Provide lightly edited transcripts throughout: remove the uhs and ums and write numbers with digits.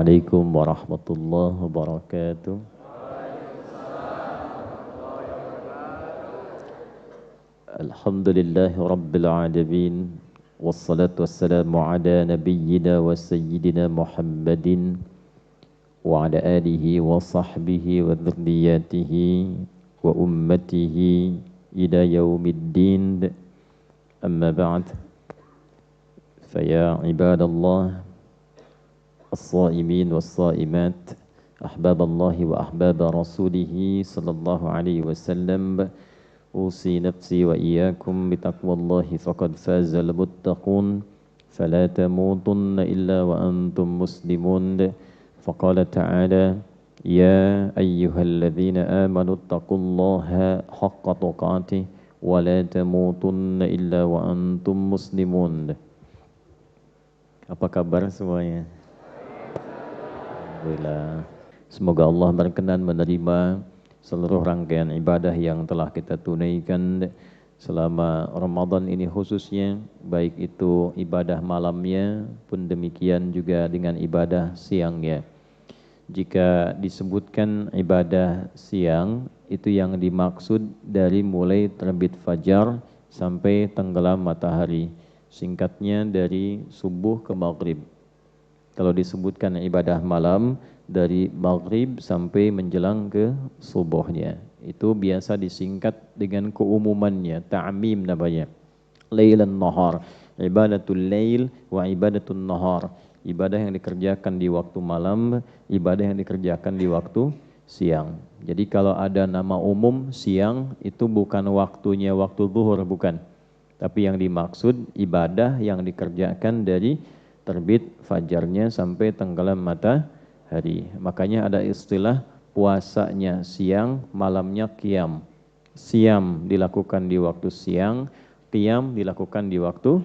Assalamualaikum warahmatullahi wabarakatuh. Alhamdulillahi rabbil alamin. Wassalatu wassalamu ala nabiyyina wa sayyidina Muhammadin wa ala alihi wa sahbihi wa dhurriyyatihi wa ummatihi ila yaumiddin. Amma ba'd. Faya ibadallah as-saimin was-saimat, ahbaballahi wa ahbaba rasulihi sallallahu alaihi wasallam, usi nafsi wa iyyakum bitaqwallahi faqad fazal muttaqun, fala tamutunna illa wa antum muslimun. Faqala ta'ala, ya ayyuhalladzina amanu taqullaha haqqa tuqatih wa la tamutunna illa wa antum muslimun. Apa kabar semuanya? Alhamdulillah. Semoga Allah berkenan menerima seluruh rangkaian ibadah yang telah kita tunaikan selama Ramadan ini khususnya, baik itu ibadah malamnya pun demikian juga dengan ibadah siangnya. Jika disebutkan ibadah siang, itu yang dimaksud dari mulai terbit fajar sampai tenggelam matahari. Singkatnya dari subuh ke maghrib. Kalau disebutkan ibadah malam, dari maghrib sampai menjelang ke subuhnya. Itu biasa disingkat dengan keumumannya, ta'mim namanya. Lailan nahar, ibadatul lail wa ibadatul nahar. Ibadah yang dikerjakan di waktu malam, ibadah yang dikerjakan di waktu siang. Jadi kalau ada nama umum siang, itu bukan waktunya waktu zuhur, bukan. Tapi yang dimaksud ibadah yang dikerjakan dari terbit fajarnya sampai tenggelam matahari. Makanya ada istilah puasanya siang, malamnya qiyam. Siam dilakukan di waktu siang, qiyam dilakukan di waktu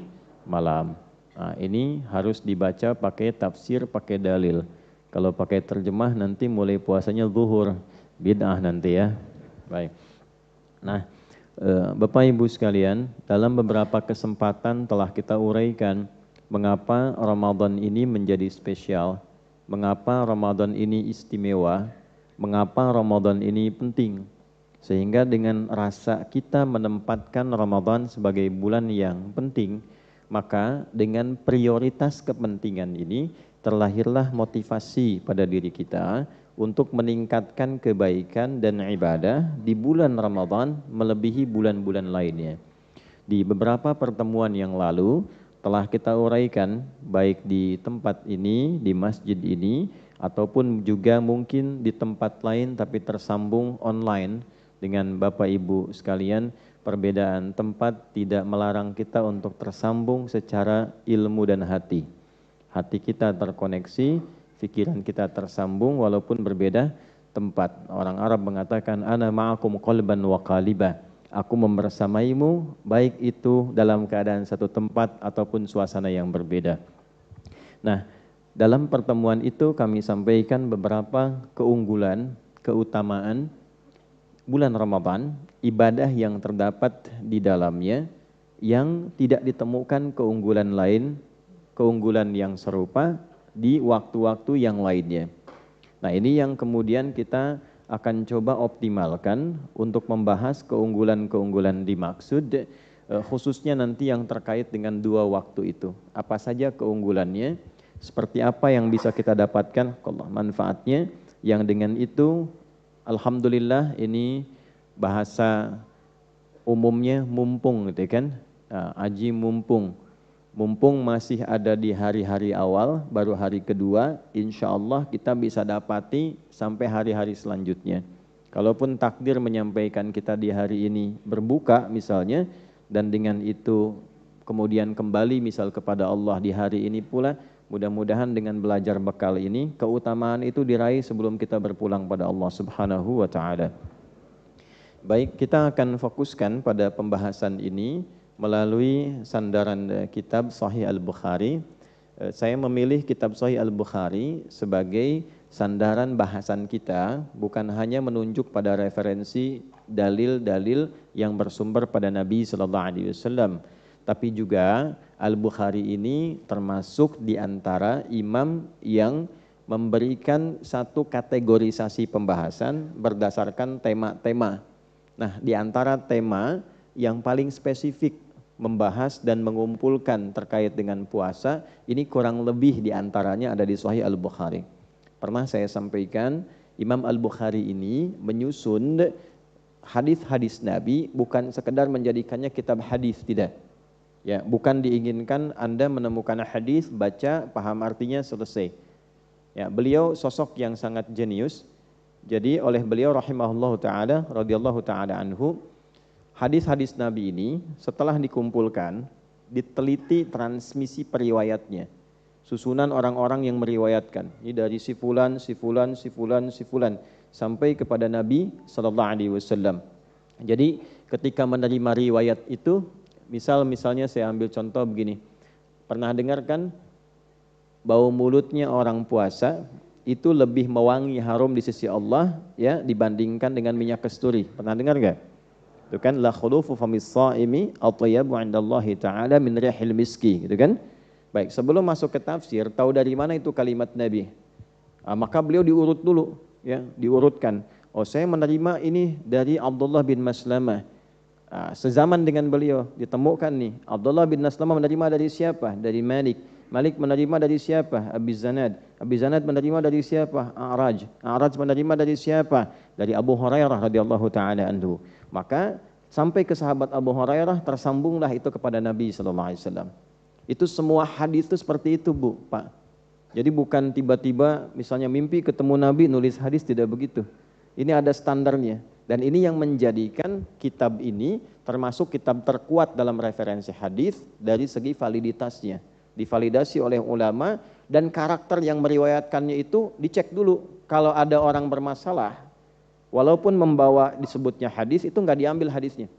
malam. Nah, ini harus dibaca pakai tafsir, pakai dalil. Kalau pakai terjemah nanti mulai puasanya zuhur, bid'ah nanti ya. Baik. Nah, Bapak Ibu sekalian, dalam beberapa kesempatan telah kita uraikan mengapa Ramadan ini menjadi spesial, mengapa Ramadan ini istimewa, mengapa Ramadan ini penting. Sehingga dengan rasa kita menempatkan Ramadan sebagai bulan yang penting, maka dengan prioritas kepentingan ini terlahirlah motivasi pada diri kita untuk meningkatkan kebaikan dan ibadah di bulan Ramadan melebihi bulan-bulan lainnya. Di beberapa pertemuan yang lalu telah kita uraikan baik di tempat ini, di masjid ini, ataupun juga mungkin di tempat lain tapi tersambung online dengan Bapak Ibu sekalian. Perbedaan tempat tidak melarang kita untuk tersambung secara ilmu dan hati. Hati kita terkoneksi, pikiran kita tersambung walaupun berbeda tempat. Orang Arab mengatakan, ana ma'akum qalban wa qalibah. Aku membersamaimu, baik itu dalam keadaan satu tempat ataupun suasana yang berbeda. Nah, dalam pertemuan itu kami sampaikan beberapa keunggulan, keutamaan bulan Ramadan, ibadah yang terdapat di dalamnya, yang tidak ditemukan keunggulan lain, keunggulan yang serupa di waktu-waktu yang lainnya. Nah, ini yang kemudian kita akan coba optimalkan untuk membahas keunggulan-keunggulan dimaksud, khususnya nanti yang terkait dengan dua waktu itu. Apa saja keunggulannya, seperti apa yang bisa kita dapatkan, manfaatnya, yang dengan itu alhamdulillah ini bahasa umumnya mumpung gitu kan, aji mumpung. Mumpung masih ada di hari-hari awal, baru hari kedua, insya Allah kita bisa dapati sampai hari-hari selanjutnya. Kalaupun takdir menyampaikan kita di hari ini berbuka misalnya, dan dengan itu kemudian kembali misal kepada Allah di hari ini pula, mudah-mudahan dengan belajar bekal ini, keutamaan itu diraih sebelum kita berpulang pada Allah Subhanahu wa Ta'ala. Baik, kita akan fokuskan pada pembahasan ini melalui sandaran kitab Sahih Al-Bukhari. Saya memilih kitab Sahih Al-Bukhari sebagai sandaran bahasan kita, bukan hanya menunjuk pada referensi dalil-dalil yang bersumber pada Nabi SAW, tapi juga Al-Bukhari ini termasuk di antara imam yang memberikan satu kategorisasi pembahasan berdasarkan tema-tema. Nah, di antara tema yang paling spesifik membahas dan mengumpulkan terkait dengan puasa, ini kurang lebih di antaranya ada di Sahih Al-Bukhari. Pernah saya sampaikan, Imam Al-Bukhari ini menyusun hadis-hadis Nabi bukan sekedar menjadikannya kitab hadis, tidak. Ya, bukan diinginkan Anda menemukan hadis, baca, paham artinya, selesai. Ya, beliau sosok yang sangat jenius. Jadi oleh beliau rahimahullahu taala radhiyallahu taala anhu, hadis-hadis Nabi ini setelah dikumpulkan, diteliti transmisi periwayatnya. Susunan orang-orang yang meriwayatkan. Ini dari si fulan, si fulan, si fulan, si fulan sampai kepada Nabi sallallahu alaihi wasallam. Jadi ketika menerima riwayat itu, misalnya saya ambil contoh begini. Pernah dengar kan bau mulutnya orang puasa itu lebih mewangi, harum di sisi Allah ya dibandingkan dengan minyak kasturi. Pernah dengar enggak? Itu kan la khulufu famis shaimi atyabu 'indallahi ta'ala min rihil miski, gitu kan? Baik, sebelum masuk ke tafsir, tahu dari mana itu kalimat Nabi? Maka beliau diurut dulu, ya, diurutkan. Oh, saya menerima ini dari Abdullah bin Maslamah. Sezaman dengan beliau ditemukan nih, Abdullah bin Maslamah menerima dari siapa? Dari Malik. Malik menerima dari siapa? Abi Zanad. Abi Zanad menerima dari siapa? A'raj. A'raj menerima dari siapa? Dari Abu Hurairah radhiyallahu taala anhu. Maka sampai ke sahabat Abu Hurairah tersambunglah itu kepada Nabi sallallahu alaihi wasallam. Itu semua hadis itu seperti itu, Bu, Pak. Jadi bukan tiba-tiba misalnya mimpi ketemu Nabi nulis hadis, tidak begitu. Ini ada standarnya. Dan ini yang menjadikan kitab ini termasuk kitab terkuat dalam referensi hadis dari segi validitasnya. Divalidasi oleh ulama dan karakter yang meriwayatkannya itu dicek dulu. Kalau ada orang bermasalah, walaupun membawa disebutnya hadis, itu nggak diambil hadisnya.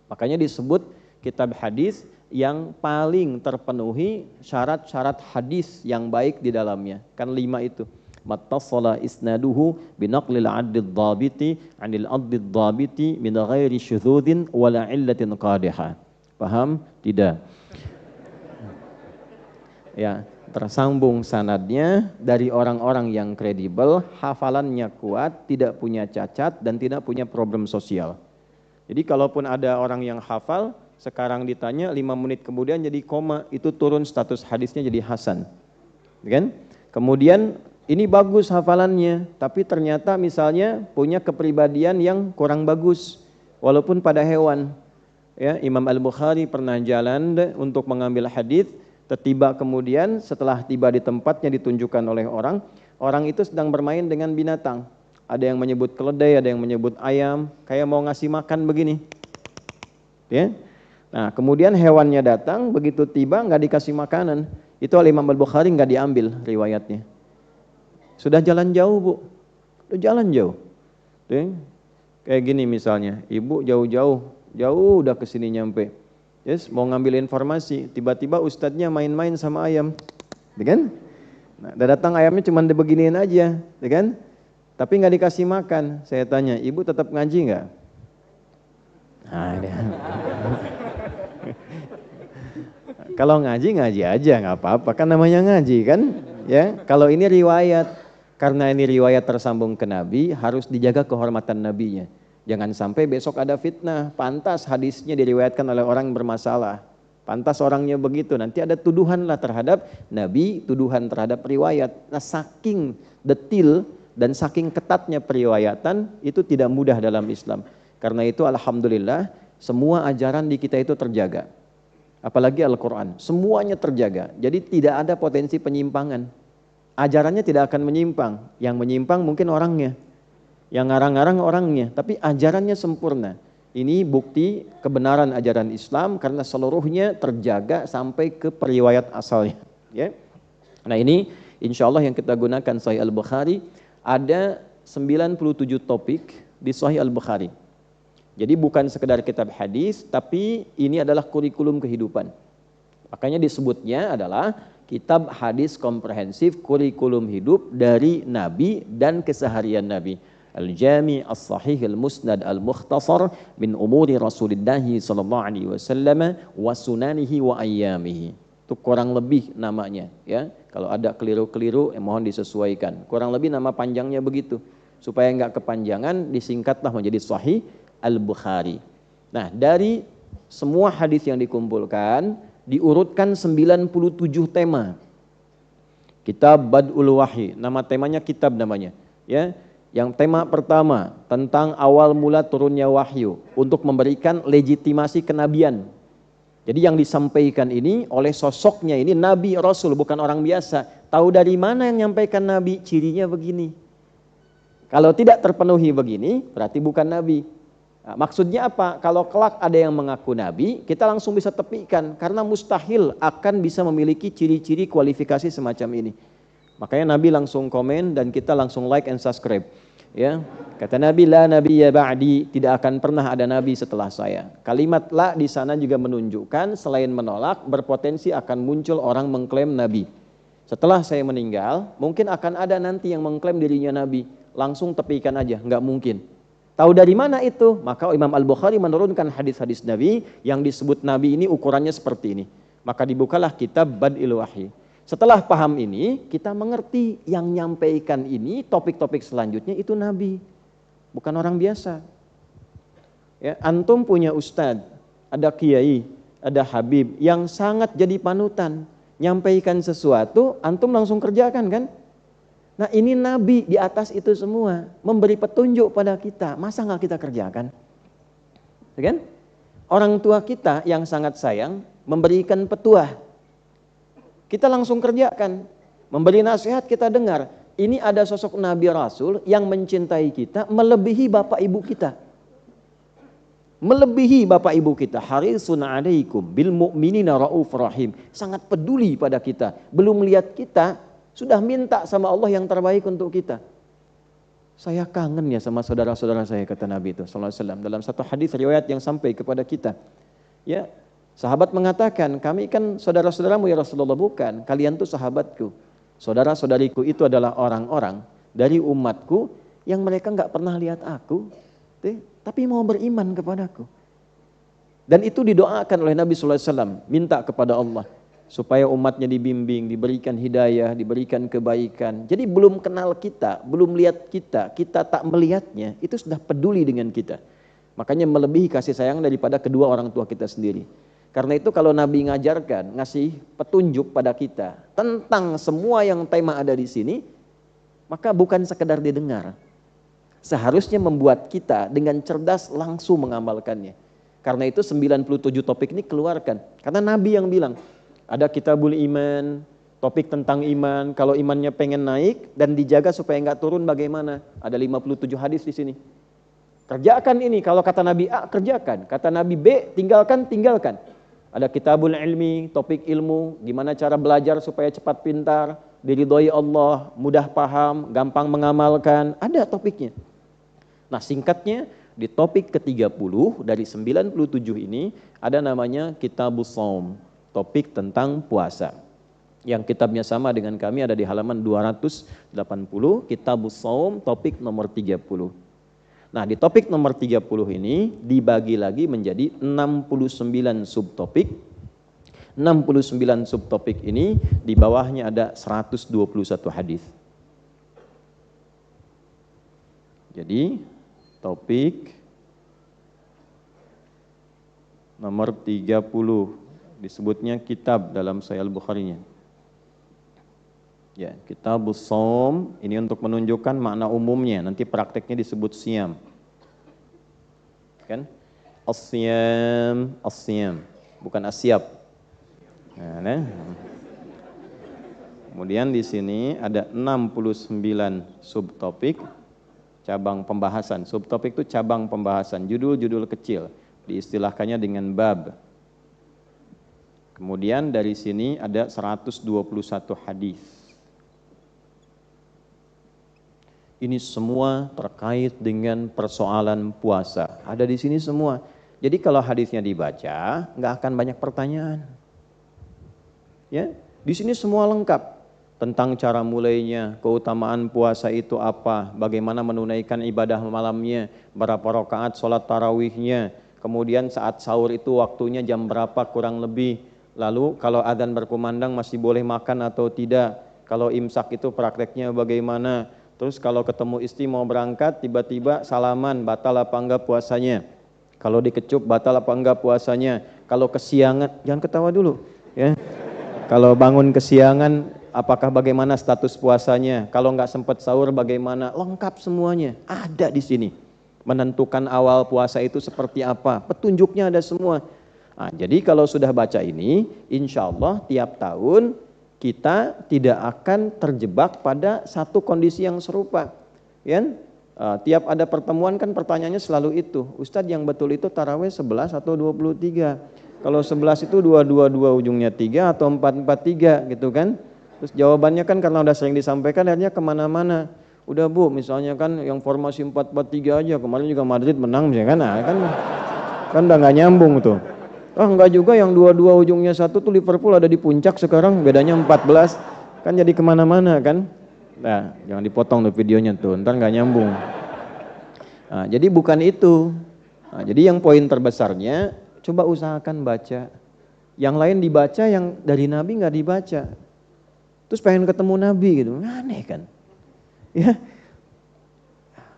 Makanya disebut kitab hadis yang paling terpenuhi syarat-syarat hadis yang baik di dalamnya. Kan 5 itu. Mattasala isnaduhu binaqlil 'adlid dhabiti 'anil 'adlid dhabiti min ghairi syudzudin wala 'illatin qadihah. Paham? Tidak. Ya, tersambung sanadnya dari orang-orang yang kredibel, hafalannya kuat, tidak punya cacat dan tidak punya problem sosial. Jadi kalaupun ada orang yang hafal, sekarang ditanya 5 menit kemudian jadi koma, itu turun status hadisnya jadi hasan. Kan? Kemudian ini bagus hafalannya, tapi ternyata misalnya punya kepribadian yang kurang bagus, walaupun pada hewan. Ya, Imam Al-Bukhari pernah jalan untuk mengambil hadis. Tiba kemudian setelah tiba di tempatnya ditunjukkan oleh orang itu sedang bermain dengan binatang. Ada yang menyebut keledai, ada yang menyebut ayam, kayak mau ngasih makan begini. Ya. Nah, kemudian hewannya datang, begitu tiba nggak dikasih makanan. Itu oleh Imam Al-Bukhari nggak diambil riwayatnya. Sudah jalan jauh, Bu. Sudah jalan jauh. Ya. Kayak gini misalnya, ibu jauh udah kesini nyampe. Yes, mau ngambil informasi, tiba-tiba ustadznya main-main sama ayam, kan? Nah, datang ayamnya cuma dibeginiin aja, kan? Tapi nggak dikasih makan. Saya tanya, ibu tetap ngaji nggak? Nah, kalau ngaji aja, nggak apa-apa, kan namanya ngaji, kan? Ya, kalau ini riwayat, karena ini riwayat tersambung ke Nabi, harus dijaga kehormatan Nabinya. Jangan sampai besok ada fitnah, pantas hadisnya diriwayatkan oleh orang bermasalah. Pantas orangnya begitu, nanti ada tuduhan lah terhadap Nabi, tuduhan terhadap riwayat. Nah, saking detil dan saking ketatnya periwayatan, itu tidak mudah dalam Islam. Karena itu alhamdulillah, semua ajaran di kita itu terjaga. Apalagi Al-Quran, semuanya terjaga. Jadi tidak ada potensi penyimpangan. Ajarannya tidak akan menyimpang, yang menyimpang mungkin orangnya. Yang ngarang-ngarang orangnya, tapi ajarannya sempurna. Ini bukti kebenaran ajaran Islam karena seluruhnya terjaga sampai ke periwayat asalnya. Ya. Nah, ini insya Allah yang kita gunakan Sahih Al-Bukhari, ada 97 topik di Sahih Al-Bukhari. Jadi bukan sekedar kitab hadis, tapi ini adalah kurikulum kehidupan. Makanya disebutnya adalah kitab hadis komprehensif kurikulum hidup dari Nabi dan keseharian Nabi. Al-Jami' As-Sahih Al-Musnad Al-Mukhtasar min umuri Rasulillah sallallahu alaihi wasallam wa sunanihi wa ayyamihi. Itu kurang lebih namanya, ya. Kalau ada keliru-keliru, mohon disesuaikan. Kurang lebih nama panjangnya begitu. Supaya enggak kepanjangan, disingkatlah menjadi Sahih Al-Bukhari. Nah, dari semua hadis yang dikumpulkan, diurutkan 97 tema. Kitab Bad'ul Wahyi, nama temanya kitab namanya, ya. Yang tema pertama tentang awal mula turunnya wahyu untuk memberikan legitimasi kenabian. Jadi yang disampaikan ini oleh sosoknya ini Nabi Rasul, bukan orang biasa. Tahu dari mana yang menyampaikan Nabi? Cirinya begini. Kalau tidak terpenuhi begini, berarti bukan Nabi. Nah, maksudnya apa? Kalau kelak ada yang mengaku Nabi, kita langsung bisa tepikan. Karena mustahil akan bisa memiliki ciri-ciri kualifikasi semacam ini. Makanya Nabi langsung komen dan kita langsung like and subscribe. Ya, kata Nabi, la nabiyya ba'di, tidak akan pernah ada nabi setelah saya. Kalimat la di sana juga menunjukkan selain menolak, berpotensi akan muncul orang mengklaim nabi. Setelah saya meninggal, mungkin akan ada nanti yang mengklaim dirinya nabi. Langsung tepikan aja, nggak mungkin. Tahu dari mana itu? Maka Imam Al-Bukhari menurunkan hadis-hadis Nabi yang disebut Nabi ini ukurannya seperti ini. Maka dibukalah kitab Bad'ul Wahyi. Setelah paham ini, kita mengerti yang nyampaikan ini, topik-topik selanjutnya itu Nabi, bukan orang biasa. Ya, antum punya ustadz, ada kiai, ada habib yang sangat jadi panutan, nyampaikan sesuatu, antum langsung kerjakan kan? Nah ini Nabi di atas itu semua, memberi petunjuk pada kita, masa nggak kita kerjakan? Ya kan? Orang tua kita yang sangat sayang memberikan petuah, kita langsung kerjakan. Memberi nasihat kita dengar. Ini ada sosok Nabi Rasul yang mencintai kita melebihi bapak ibu kita. Melebihi bapak ibu kita. Harisun alaikum bil mu'minina raufur rahim. Sangat peduli pada kita. Belum lihat kita, sudah minta sama Allah yang terbaik untuk kita. Saya kangen ya sama saudara-saudara saya, kata Nabi itu sallallahu alaihi wasallam dalam satu hadis riwayat yang sampai kepada kita. Ya, sahabat mengatakan, kami kan saudara-saudaramu ya Rasulullah. Bukan, kalian tuh sahabatku. Saudara-saudariku itu adalah orang-orang dari umatku yang mereka nggak pernah lihat aku, tapi mau beriman kepadaku. Dan itu didoakan oleh Nabi sallallahu alaihi wasallam, minta kepada Allah supaya umatnya dibimbing, diberikan hidayah, diberikan kebaikan. Jadi belum kenal kita, belum lihat kita, kita tak melihatnya, itu sudah peduli dengan kita. Makanya melebihi kasih sayang daripada kedua orang tua kita sendiri. Karena itu kalau Nabi ngajarkan, ngasih petunjuk pada kita tentang semua yang tema ada di sini, maka bukan sekedar didengar. Seharusnya membuat kita dengan cerdas langsung mengamalkannya. Karena itu 97 topik ini keluarkan. Karena Nabi yang bilang, ada kitabul iman, topik tentang iman, kalau imannya pengen naik dan dijaga supaya enggak turun bagaimana? Ada 57 hadis di sini. Kerjakan ini, kalau kata Nabi A, kerjakan. Kata Nabi B, tinggalkan. Ada kitabul ilmi, topik ilmu, gimana cara belajar supaya cepat pintar, diridhoi Allah, mudah paham, gampang mengamalkan, ada topiknya. Nah singkatnya, di topik ke-30 dari 97 ini, ada namanya Kitabus Shaum, topik tentang puasa. Yang kitabnya sama dengan kami ada di halaman 280, Kitabus Shaum, topik nomor 30. Nah di topik nomor 30 ini dibagi lagi menjadi 69 subtopik. 69 subtopik ini di bawahnya ada 121 hadis. Jadi topik nomor 30 disebutnya kitab dalam Sahih Al-Bukhari-nya. Ya, Kitabus Shaum ini untuk menunjukkan makna umumnya, nanti prakteknya disebut siyam. Kan? As-siyam, bukan asyab. Nah. Kemudian di sini ada 69 subtopik, cabang pembahasan. Subtopik itu cabang pembahasan, judul-judul kecil, diistilahkannya dengan bab. Kemudian dari sini ada 121 hadis. Ini semua terkait dengan persoalan puasa. Ada di sini semua. Jadi kalau hadisnya dibaca, nggak akan banyak pertanyaan. Ya, di sini semua lengkap tentang cara mulainya, keutamaan puasa itu apa, bagaimana menunaikan ibadah malamnya, berapa rakaat sholat tarawihnya, kemudian saat sahur itu waktunya jam berapa kurang lebih, Lalu kalau adzan berkumandang masih boleh makan atau tidak? Kalau imsak itu prakteknya bagaimana? Terus kalau ketemu istri mau berangkat, tiba-tiba salaman, batal apa enggak puasanya? Kalau dikecup, batal apa enggak puasanya? Kalau kesiangan, jangan ketawa dulu, ya. Kalau bangun kesiangan, apakah bagaimana status puasanya? Kalau enggak sempat sahur, bagaimana? Lengkap semuanya, ada di sini. Menentukan awal puasa itu seperti apa? Petunjuknya ada semua. Nah, jadi kalau sudah baca ini, insya Allah tiap tahun kita tidak akan terjebak pada satu kondisi yang serupa. Ya? Tiap ada pertemuan kan pertanyaannya selalu itu, Ustadz yang betul itu tarawih 11 atau 23? Kalau 11 itu 222 ujungnya 3 atau 443 gitu kan. Terus jawabannya kan karena udah sering disampaikan akhirnya kemana-mana. Udah Bu, misalnya kan yang formasi 443 aja, kemarin juga Madrid menang misalnya kan, nah, kan udah nggak nyambung tuh. Enggak juga yang dua-dua ujungnya satu tuh Liverpool ada di puncak sekarang, bedanya 14, kan jadi kemana-mana kan. Nah, jangan dipotong tuh videonya tuh, ntar nggak nyambung. Nah, jadi bukan itu. Nah, jadi yang poin terbesarnya, coba usahakan baca. Yang lain dibaca, yang dari Nabi nggak dibaca. Terus pengen ketemu Nabi gitu, aneh kan? Ya,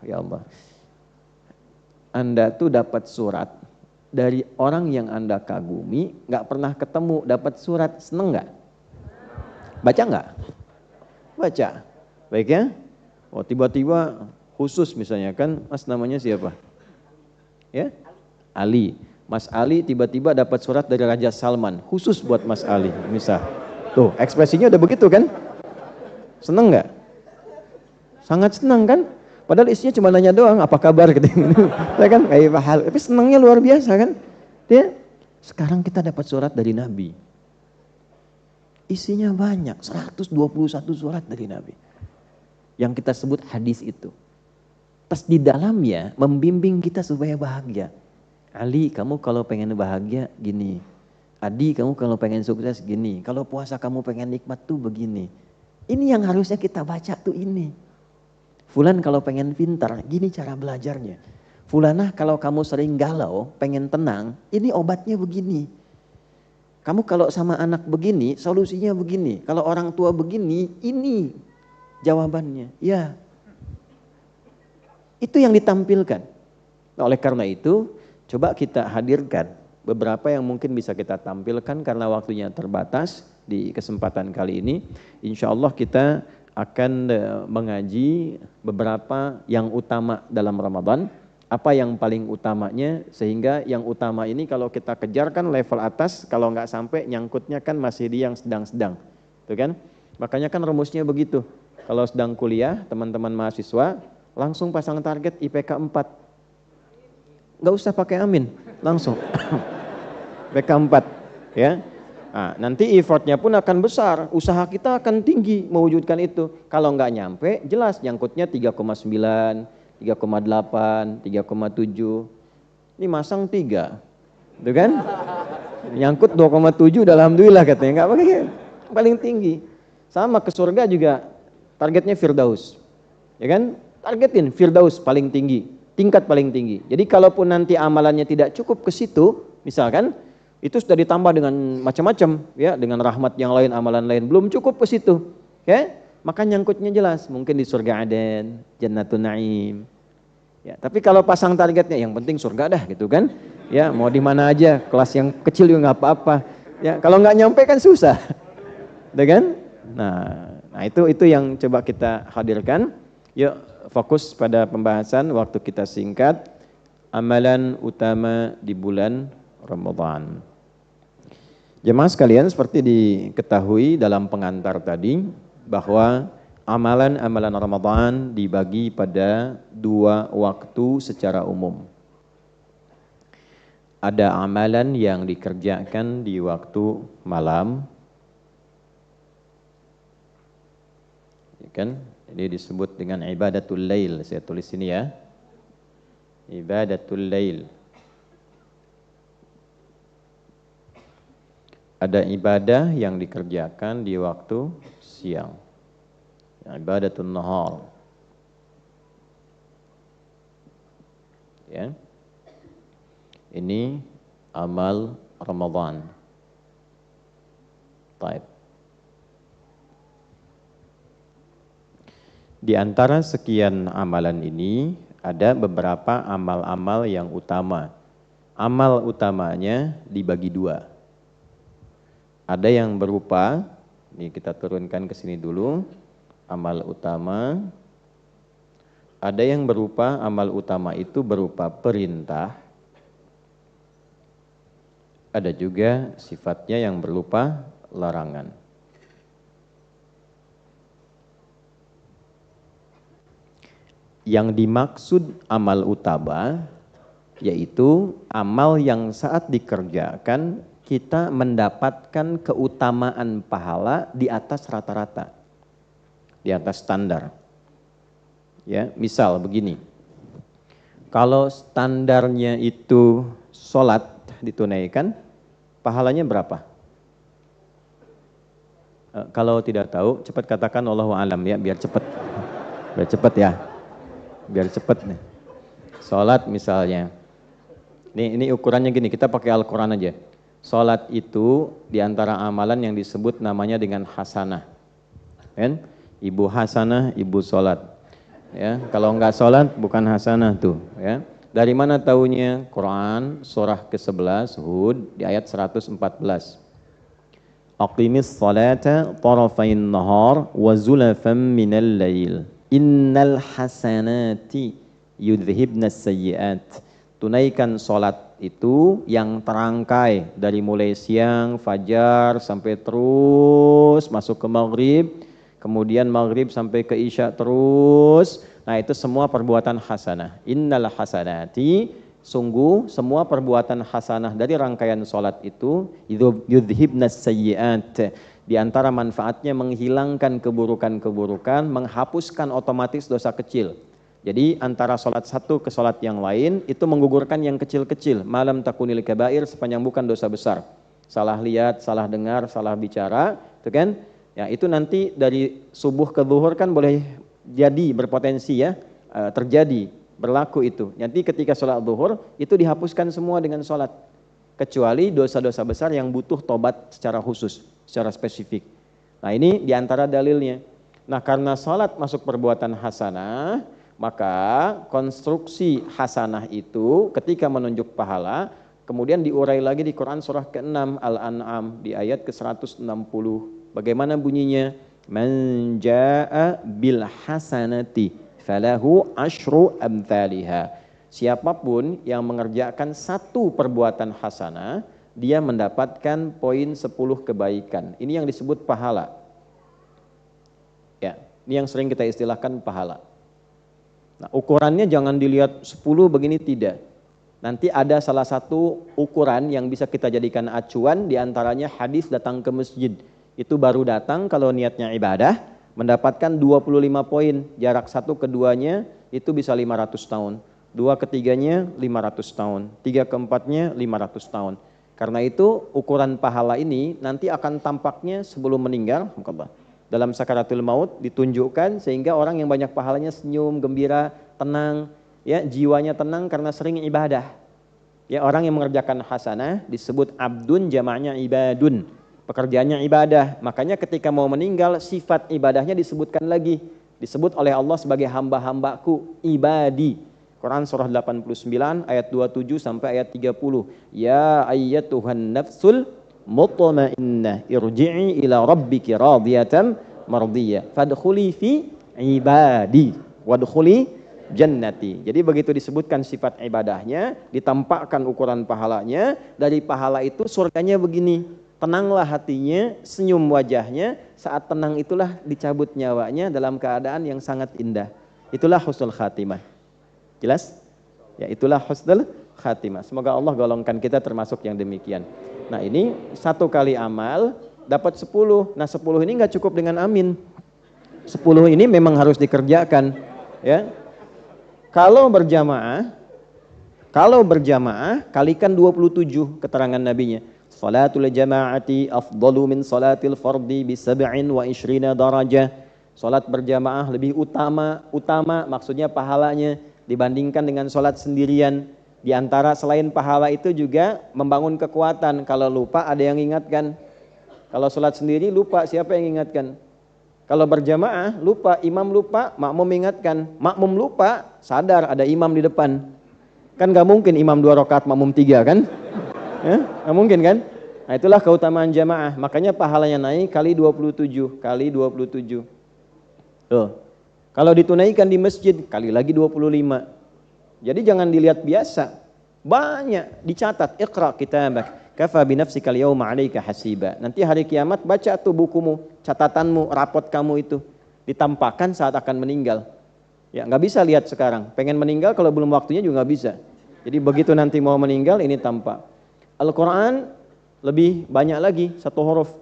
ya Allah. Anda tuh dapat surat dari orang yang Anda kagumi, nggak pernah ketemu, dapat surat, seneng nggak? Baca nggak? Baca. Baik ya? Oh tiba-tiba khusus misalnya kan, Mas namanya siapa? Ya? Ali. Mas Ali tiba-tiba dapat surat dari Raja Salman, khusus buat Mas Ali, misal. Tuh, ekspresinya udah begitu kan? Seneng nggak? Sangat senang kan? Padahal isinya cuma nanya doang, apa kabar gitu. Ya kan? Kayak hal, tapi senangnya luar biasa kan? Ya. Sekarang kita dapat surat dari Nabi. Isinya banyak, 121 surat dari Nabi. Yang kita sebut hadis itu. Terus di dalamnya membimbing kita supaya bahagia. Ali, kamu kalau pengen bahagia gini. Adi, kamu kalau pengen sukses gini. Kalau puasa kamu pengen nikmat tuh begini. Ini yang harusnya kita baca tuh ini. Fulan kalau pengen pintar, gini cara belajarnya. Fulanah kalau kamu sering galau, pengen tenang, ini obatnya begini. Kamu kalau sama anak begini, solusinya begini. Kalau orang tua begini, ini jawabannya. Ya, itu yang ditampilkan. Nah, oleh karena itu, coba kita hadirkan beberapa yang mungkin bisa kita tampilkan karena waktunya terbatas di kesempatan kali ini. Insya Allah kita akan mengaji beberapa yang utama dalam Ramadan, apa yang paling utamanya, sehingga yang utama ini kalau kita kejarkan level atas, kalau nggak sampai nyangkutnya kan masih di yang sedang-sedang, tuh kan? Makanya kan rumusnya begitu, kalau sedang kuliah teman-teman mahasiswa langsung pasang target IPK 4, nggak usah pakai amin, langsung IPK 4 ya. Nah, nanti effortnya pun akan besar, usaha kita akan tinggi mewujudkan itu. Kalau nggak nyampe, jelas nyangkutnya 3,9, 3,8, 3,7. Ini masang 3, itu kan? Nyangkut 2,7, udah alhamdulillah katanya, nggak pakai, paling tinggi. Sama ke surga juga, targetnya Firdaus, ya kan? Targetin Firdaus paling tinggi, tingkat paling tinggi. Jadi kalaupun nanti amalannya tidak cukup ke situ, misalkan, itu sudah ditambah dengan macam-macam ya, dengan rahmat yang lain, amalan lain, belum cukup ke situ ya, maka nyangkutnya jelas mungkin di surga Aden, Jannatun Naim ya. Tapi kalau pasang targetnya yang penting surga dah gitu kan ya, mau di mana aja, kelas yang kecil juga nggak apa-apa ya, kalau nggak nyampe kan susah udah kan. Nah itu yang coba kita hadirkan. Yuk fokus pada pembahasan, waktu kita singkat. Amalan utama di bulan Ramadan. Jemaah sekalian, seperti diketahui dalam pengantar tadi bahwa amalan-amalan Ramadan dibagi pada 2 waktu secara umum. Ada amalan yang dikerjakan di waktu malam, ya kan? Ini disebut dengan ibadatul lail. Saya tulis sini ya, ibadatul lail. Ada ibadah yang dikerjakan di waktu siang, ibadatul nahar ya. Ini amal Ramadan. Baik. Di antara sekian amalan ini ada beberapa amal-amal yang utama. Amal utamanya dibagi dua. Ada yang berupa, ini kita turunkan ke sini dulu, amal utama. Ada yang berupa, amal utama itu berupa perintah. Ada juga sifatnya yang berupa larangan. Yang dimaksud amal utama yaitu amal yang saat dikerjakan kita mendapatkan keutamaan pahala di atas rata-rata, di atas standar. Ya, misal begini, kalau standarnya itu sholat ditunaikan, pahalanya berapa? Kalau tidak tahu, cepat katakan Allahu a'lam ya, biar cepat, biar cepat ya, biar cepat nih. Sholat misalnya. Ini ukurannya gini, kita pakai Al-Quran aja. Salat itu diantara amalan yang disebut namanya dengan hasanah. Kan? Ibu hasanah, ibu salat. Ya, kalau enggak salat bukan hasanah tuh. Ya. Dari mana taunya? Quran surah ke-11 Hud di ayat 114. Aqimis salata tarafain nahar wa zulafan minal lail. Innal hasanati yudhibnas sayyiat. Tunaikan sholat itu yang terangkai dari mulai siang, fajar, sampai terus masuk ke maghrib, kemudian maghrib sampai ke isya terus. Nah itu semua perbuatan hasanah. Innal hasanati, sungguh semua perbuatan hasanah dari rangkaian sholat itu yudhibnas sayyiat. Di antara manfaatnya menghilangkan keburukan-keburukan, menghapuskan otomatis dosa kecil. Jadi antara sholat satu ke sholat yang lain itu menggugurkan yang kecil-kecil. Malam takunil kabair, sepanjang bukan dosa besar. Salah lihat, salah dengar, salah bicara, itu kan? Ya itu nanti dari subuh ke zuhur kan boleh jadi berpotensi ya terjadi berlaku itu. Nanti ketika sholat zuhur itu dihapuskan semua dengan sholat, kecuali dosa-dosa besar yang butuh tobat secara khusus, secara spesifik. Nah ini diantara dalilnya. Nah karena sholat masuk perbuatan hasanah, maka konstruksi hasanah itu ketika menunjuk pahala, kemudian diurai lagi di Quran surah ke-6 Al-An'am di ayat ke-160. Bagaimana bunyinya? Man jaa'a bil hasanati falahu asyru amthaliha. Siapapun yang mengerjakan satu perbuatan hasanah, dia mendapatkan poin 10 kebaikan. Ini yang disebut pahala. Ya, ini yang sering kita istilahkan pahala. Nah, ukurannya jangan dilihat 10 begini, tidak. Nanti ada salah satu ukuran yang bisa kita jadikan acuan, diantaranya hadis datang ke masjid. Itu baru datang kalau niatnya ibadah, mendapatkan 25 poin. Jarak satu keduanya itu bisa 500 tahun. Dua ketiganya 500 tahun. Tiga keempatnya 500 tahun. Karena itu ukuran pahala ini nanti akan tampaknya sebelum meninggal. Dalam sakaratul maut ditunjukkan sehingga orang yang banyak pahalanya senyum, gembira, tenang, ya jiwanya tenang karena sering ibadah. Ya orang yang mengerjakan hasanah disebut abdun, jamaknya ibadun. Pekerjaannya ibadah. Makanya ketika mau meninggal sifat ibadahnya disebutkan lagi. Disebut oleh Allah sebagai hamba-hambaku, ibadi. Quran surah 89 ayat 27 sampai ayat 30. Ya ayyatuhan nafsul mutmainnah irji'i ila rabbiki radiyatan mardiyah fadkhuli fi ibadi wadkhuli jannati. Jadi begitu disebutkan sifat ibadahnya, ditampakkan ukuran pahalanya, dari pahala itu surganya begini, tenanglah hatinya, senyum wajahnya, saat tenang itulah dicabut nyawanya dalam keadaan yang sangat indah. Itulah husnul khatimah. Jelas? Ya itulah husnul khatimah. Semoga Allah golongkan kita termasuk yang demikian. Nah ini satu kali amal dapat 10. Nah 10 ini nggak cukup dengan amin. 10 ini memang harus dikerjakan. Ya. Kalau berjamaah kalikan 27 keterangan nabinya. Salatul jama'ati afdalu min salatil fardi bi 27 darajah. Salat berjamaah lebih utama maksudnya pahalanya dibandingkan dengan salat sendirian. Di antara selain pahala itu juga membangun kekuatan. Kalau lupa ada yang ingatkan. Kalau sholat sendiri lupa, siapa yang ingatkan? Kalau berjamaah lupa, imam lupa, makmum ingatkan. Makmum lupa, sadar ada imam di depan. Kan gak mungkin imam 2 rakaat, makmum 3 kan? Gak mungkin kan? Nah itulah keutamaan jamaah. Makanya pahalanya naik kali 27. Kali 27. Tuh. Kalau ditunaikan di masjid, kali lagi 25. Jadi jangan dilihat biasa. Banyak dicatat. Iqra kitabak. Kafa binafsikal yawma 'alaika hasiba. Nanti hari kiamat baca tuh bukumu, catatanmu, rapot kamu itu ditampakkan saat akan meninggal. Ya, nggak bisa lihat sekarang. Pengen meninggal kalau belum waktunya juga nggak bisa. Jadi begitu nanti mau meninggal ini tampak. Al-Qur'an lebih banyak lagi 1 huruf.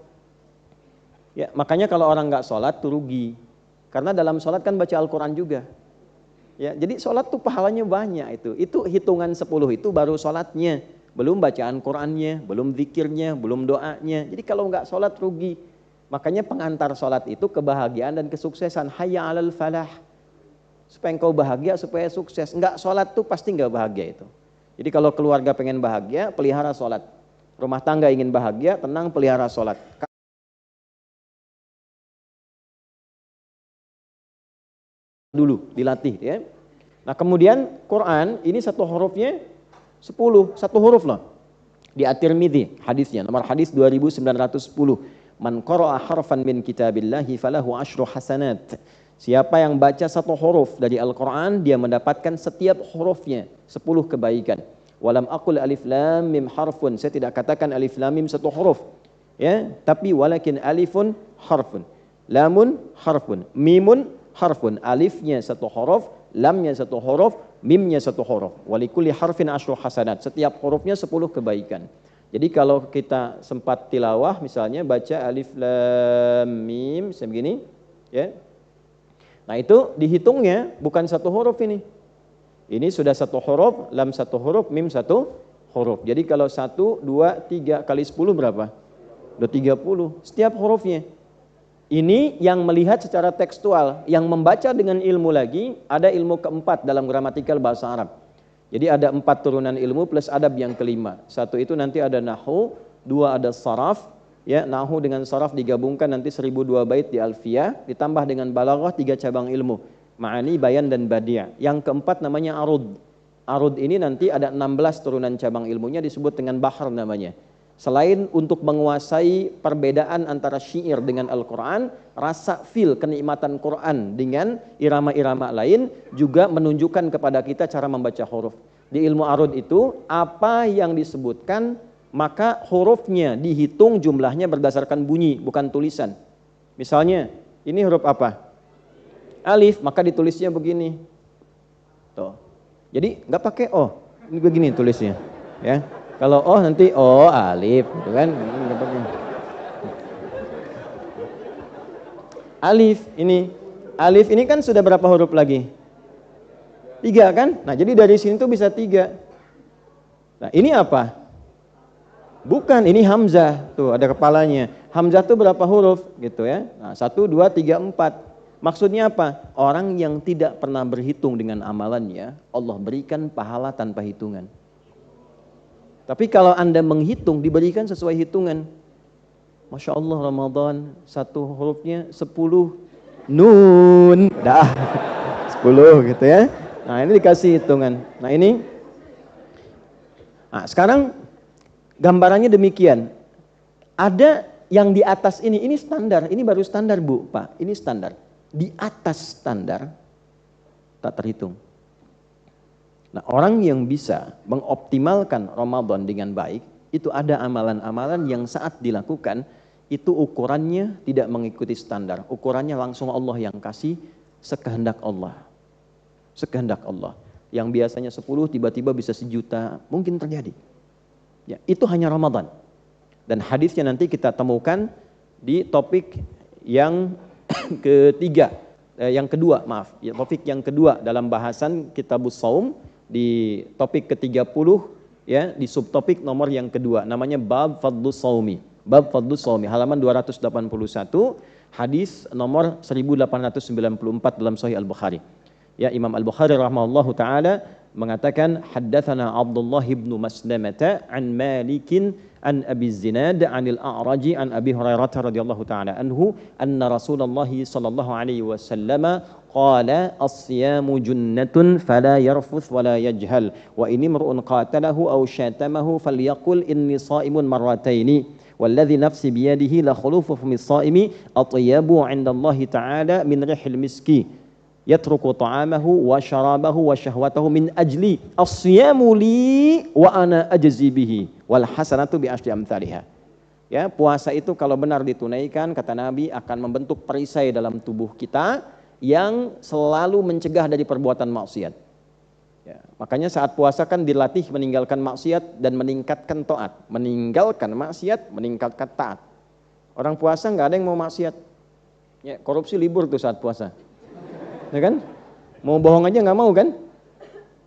Ya, makanya kalau orang nggak sholat tuh rugi. Karena dalam sholat kan baca Al-Qur'an juga. Ya, jadi sholat tuh pahalanya banyak itu. Itu hitungan 10 itu baru sholatnya. Belum bacaan Qur'annya, belum zikirnya, belum doanya. Jadi kalau nggak sholat rugi. Makanya pengantar sholat itu kebahagiaan dan kesuksesan. Hayya 'alal falah. Supaya engkau bahagia, supaya sukses. Nggak sholat tuh pasti nggak bahagia itu. Jadi kalau keluarga pengen bahagia, pelihara sholat. Rumah tangga ingin bahagia, tenang pelihara sholat. Dulu dilatih ya. Nah kemudian Quran ini 1 hurufnya 10, 1 huruf loh. Di At-Tirmidzi hadisnya nomor hadis 2910. Man qara'a harfan min kitabillahi falahu 10 hasanat. Siapa yang baca 1 huruf dari Al-Qur'an, dia mendapatkan setiap hurufnya 10 kebaikan. Walam aqul alif lam mim harfun. Saya tidak katakan alif lam mim 1 huruf. Ya, tapi walakin alifun harfun. Lamun harfun, mimun harfun. Alifnya 1 huruf, lamnya 1 huruf, mimnya 1 huruf. Walikulli harfin 10 hasanat. Setiap hurufnya 10 kebaikan. Jadi kalau kita sempat tilawah misalnya baca alif lam mim sebegini, ya. Nah itu dihitungnya bukan 1 huruf ini. Ini sudah 1 huruf, lam 1 huruf, mim 1 huruf. Jadi kalau 1, 2, 3 kali 10 berapa? Udah 30 setiap hurufnya. Ini yang melihat secara tekstual, yang membaca dengan ilmu lagi, ada ilmu keempat dalam gramatikal bahasa Arab. Jadi ada 4 turunan ilmu plus adab yang kelima. 1 itu nanti ada nahwu, 2 ada saraf, ya nahwu dengan saraf digabungkan nanti 1002 bait di alfiyah, ditambah dengan balaghah 3 cabang ilmu, ma'ani, bayan dan badi'. Yang keempat namanya arud. Arud ini nanti ada 16 turunan cabang ilmunya disebut dengan bahr namanya. Selain untuk menguasai perbedaan antara syair dengan Al-Quran, rasa feel kenikmatan Quran dengan irama-irama lain juga menunjukkan kepada kita cara membaca huruf. Di ilmu arud itu, apa yang disebutkan, maka hurufnya dihitung jumlahnya berdasarkan bunyi, bukan tulisan. Misalnya, ini huruf apa? Alif, maka ditulisnya begini. Tuh. Jadi nggak pakai O, ini begini tulisnya, ya. Kalau oh nanti oh alif, gitu kan? Alif ini kan sudah berapa huruf lagi? 3 kan? Nah jadi dari sini tuh bisa 3. Nah ini apa? Bukan, ini hamzah. Tuh ada kepalanya. Hamzah tuh berapa huruf? Gitu ya. Nah 1, 2, 3, 4. Maksudnya apa? Orang yang tidak pernah berhitung dengan amalannya, Allah berikan pahala tanpa hitungan. Tapi kalau Anda menghitung, diberikan sesuai hitungan. Masya Allah Ramadan, 1 hurufnya 10 nun. Dah, 10 gitu ya. Nah ini dikasih hitungan. Nah ini, nah sekarang gambarannya demikian. Ada yang di atas ini standar. Ini baru standar Bu, Pak. Ini standar. Di atas standar, tak terhitung. Nah, orang yang bisa mengoptimalkan Ramadan dengan baik, itu ada amalan-amalan yang saat dilakukan, itu ukurannya tidak mengikuti standar. Ukurannya langsung Allah yang kasih sekehendak Allah. Sekehendak Allah. Yang biasanya 10 tiba-tiba bisa 1 juta, mungkin terjadi. Ya, itu hanya Ramadan. Dan hadisnya nanti kita temukan di topik yang kedua, topik yang kedua dalam bahasan Kitabus Shaum. Di topik ke-30 ya, di subtopik nomor yang kedua namanya bab fadlus shaumi. Bab fadlus shaumi halaman 281, hadis nomor 1894 dalam Sahih Al-Bukhari. Ya, Imam Al-Bukhari rahimahullahu taala mengatakan haddatsana Abdullah bin Maslamah an Malikin an Abi Zinad an al-A'raj an Abi Hurairah radhiyallahu taala anhu anna Rasulullah sallallahu alaihi wasallam qala as-siyamu junnatun fala yarfuth wala yajhal wa in imru'un qatalahu aw syatamahu falyaqul inni sha'imun marrataini والذي نفسي بيده لخلوف فم الصائم أطيب عند الله تعالى من ريح المسك يترك طعامه وشرابه وشهوته من أجلي الصيام لي وأنا أجزي به والحسنة بعشر أمثالها. Ya, puasa itu kalau benar ditunaikan, kata Nabi, akan membentuk perisai dalam tubuh kita yang selalu mencegah dari perbuatan maksiat. Ya, makanya saat puasa kan dilatih meninggalkan maksiat dan meningkatkan taat. Meninggalkan maksiat, meningkatkan taat. Orang puasa nggak ada yang mau maksiat. Ya, korupsi libur tuh saat puasa. Ya kan? Mau bohong aja nggak mau kan?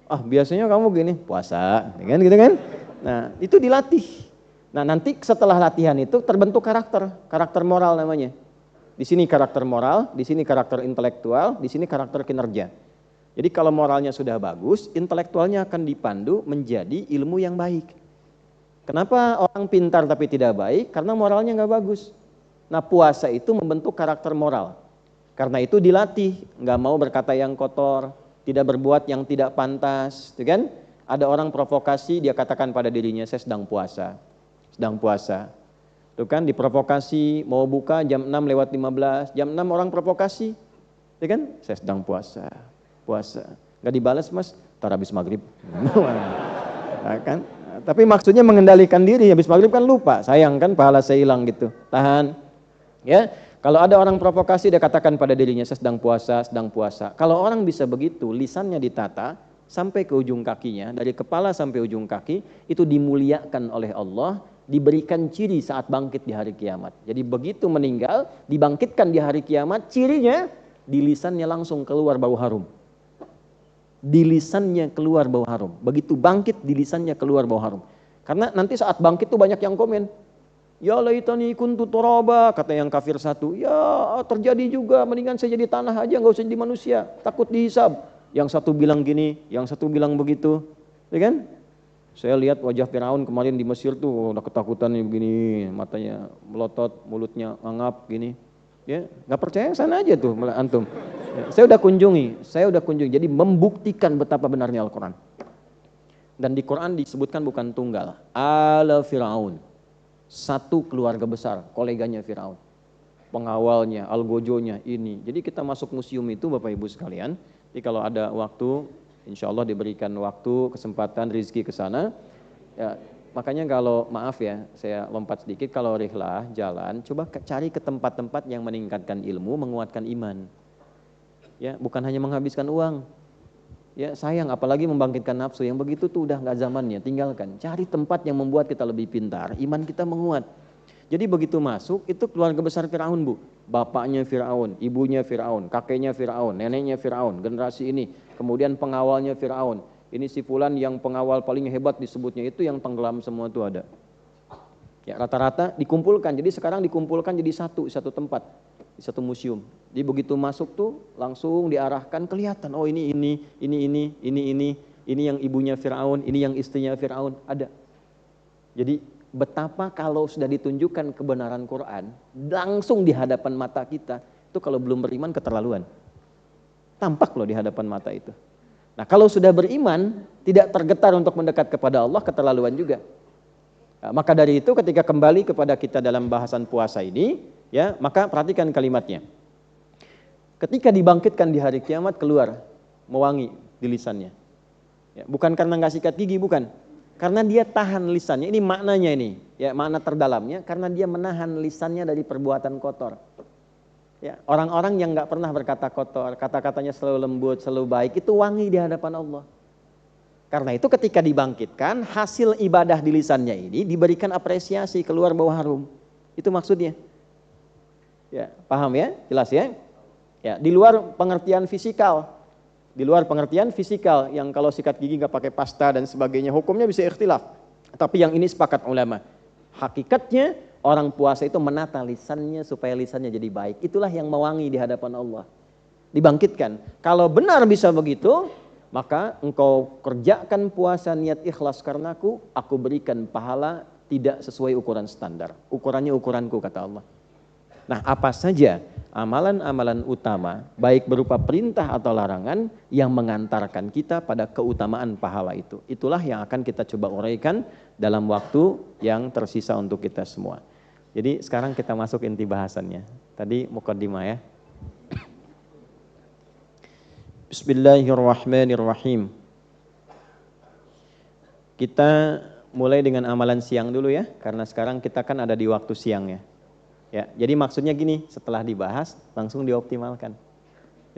Ah, biasanya kamu gini, puasa, ya kan gitu kan? Nah, itu dilatih. Nah, nanti setelah latihan itu terbentuk karakter moral namanya. Di sini karakter moral, di sini karakter intelektual, di sini karakter kinerja. Jadi kalau moralnya sudah bagus, intelektualnya akan dipandu menjadi ilmu yang baik. Kenapa orang pintar tapi tidak baik? Karena moralnya nggak bagus. Nah, puasa itu membentuk karakter moral. Karena itu dilatih, nggak mau berkata yang kotor, tidak berbuat yang tidak pantas, gitu kan? Ada orang provokasi, dia katakan pada dirinya, saya sedang puasa. Tuh kan, diprovokasi, mau buka jam 6:15, jam 6 orang provokasi, gitu kan? Saya sedang puasa. Nggak dibalas mas, tar habis maghrib. Nah, kan? Tapi maksudnya mengendalikan diri, habis maghrib kan lupa, sayang kan pahala saya hilang gitu. Tahan. Ya, kalau ada orang provokasi dia katakan pada dirinya saya sedang puasa. Kalau orang bisa begitu, lisannya ditata sampai ke ujung kakinya, dari kepala sampai ujung kaki, itu dimuliakan oleh Allah, diberikan ciri saat bangkit di hari kiamat. Jadi begitu meninggal, dibangkitkan di hari kiamat, cirinya di lisannya langsung keluar bau harum. Di lisannya keluar bau harum. Begitu bangkit di lisannya keluar bau harum. Karena nanti saat bangkit tuh banyak yang komen. Ya laitani kuntu turaba, kata yang kafir satu. Ya terjadi juga, mendingan saya jadi tanah aja, nggak usah jadi manusia, takut dihisab. Yang satu bilang gini, yang satu bilang begitu, ya kan? Saya lihat wajah Firaun kemarin di Mesir tuh udah ketakutan nih begini, matanya melotot, mulutnya ngangap gini. Ya, nggak percaya sana aja tuh antum. Ya, saya udah kunjungi. Jadi membuktikan betapa benarnya Al-Quran. Dan di Quran disebutkan bukan tunggal, ala Firaun. Satu keluarga besar, koleganya Firaun. Pengawalnya, algojonya ini. Jadi kita masuk museum itu Bapak Ibu sekalian. Jadi kalau ada waktu, insya Allah diberikan waktu, kesempatan, rezeki ke sana. Ya, makanya kalau maaf ya, saya lompat sedikit, kalau rihlah jalan, coba cari ke tempat-tempat yang meningkatkan ilmu, menguatkan iman. Ya, bukan hanya menghabiskan uang. Ya, sayang apalagi membangkitkan nafsu, yang begitu tuh udah nggak zamannya, tinggalkan. Cari tempat yang membuat kita lebih pintar, iman kita menguat. Jadi begitu masuk, itu keluarga besar Firaun, Bu. Bapaknya Firaun, ibunya Firaun, kakeknya Firaun, neneknya Firaun, generasi ini. Kemudian pengawalnya Firaun. Ini si fulan yang pengawal paling hebat disebutnya, itu yang tenggelam semua itu ada. Ya, rata-rata dikumpulkan. Jadi sekarang dikumpulkan jadi satu tempat, di satu museum. Jadi begitu masuk tuh langsung diarahkan, kelihatan oh ini yang ibunya Firaun, ini yang istrinya Firaun, ada. Jadi betapa kalau sudah ditunjukkan kebenaran Quran langsung di hadapan mata kita, itu kalau belum beriman keterlaluan. Tampak loh di hadapan mata itu. Nah, kalau sudah beriman, tidak tergetar untuk mendekat kepada Allah, keterlaluan juga. Nah, maka dari itu ketika kembali kepada kita dalam bahasan puasa ini, ya, maka perhatikan kalimatnya. Ketika dibangkitkan di hari kiamat keluar mewangi di lisannya. Ya, bukan karena nggak sikat gigi, bukan. Karena dia tahan lisannya. Ini maknanya ini, ya, makna terdalamnya karena dia menahan lisannya dari perbuatan kotor. Ya, orang-orang yang nggak pernah berkata kotor, kata-katanya selalu lembut, selalu baik, itu wangi di hadapan Allah. Karena itu ketika dibangkitkan, hasil ibadah di lisannya ini diberikan apresiasi, keluar bau harum. Itu maksudnya. Ya, paham ya? Jelas ya? Ya, di luar pengertian fisikal. Di luar pengertian fisikal yang kalau sikat gigi nggak pakai pasta dan sebagainya, hukumnya bisa ikhtilaf. Tapi yang ini sepakat ulama. Hakikatnya orang puasa itu menata lisannya supaya lisannya jadi baik. Itulah yang mewangi di hadapan Allah. Dibangkitkan. Kalau benar bisa begitu, maka engkau kerjakan puasa niat ikhlas karenaku, aku berikan pahala tidak sesuai ukuran standar. Ukurannya ukuranku, kata Allah. Nah, apa saja amalan-amalan utama, baik berupa perintah atau larangan, yang mengantarkan kita pada keutamaan pahala itu. Itulah yang akan kita coba uraikan dalam waktu yang tersisa untuk kita semua. Jadi sekarang kita masuk inti bahasannya. Tadi muqaddimah ya. Bismillahirrahmanirrahim. Kita mulai dengan amalan siang dulu ya, karena sekarang kita kan ada di waktu siang ya. Ya, jadi maksudnya gini, setelah dibahas langsung dioptimalkan.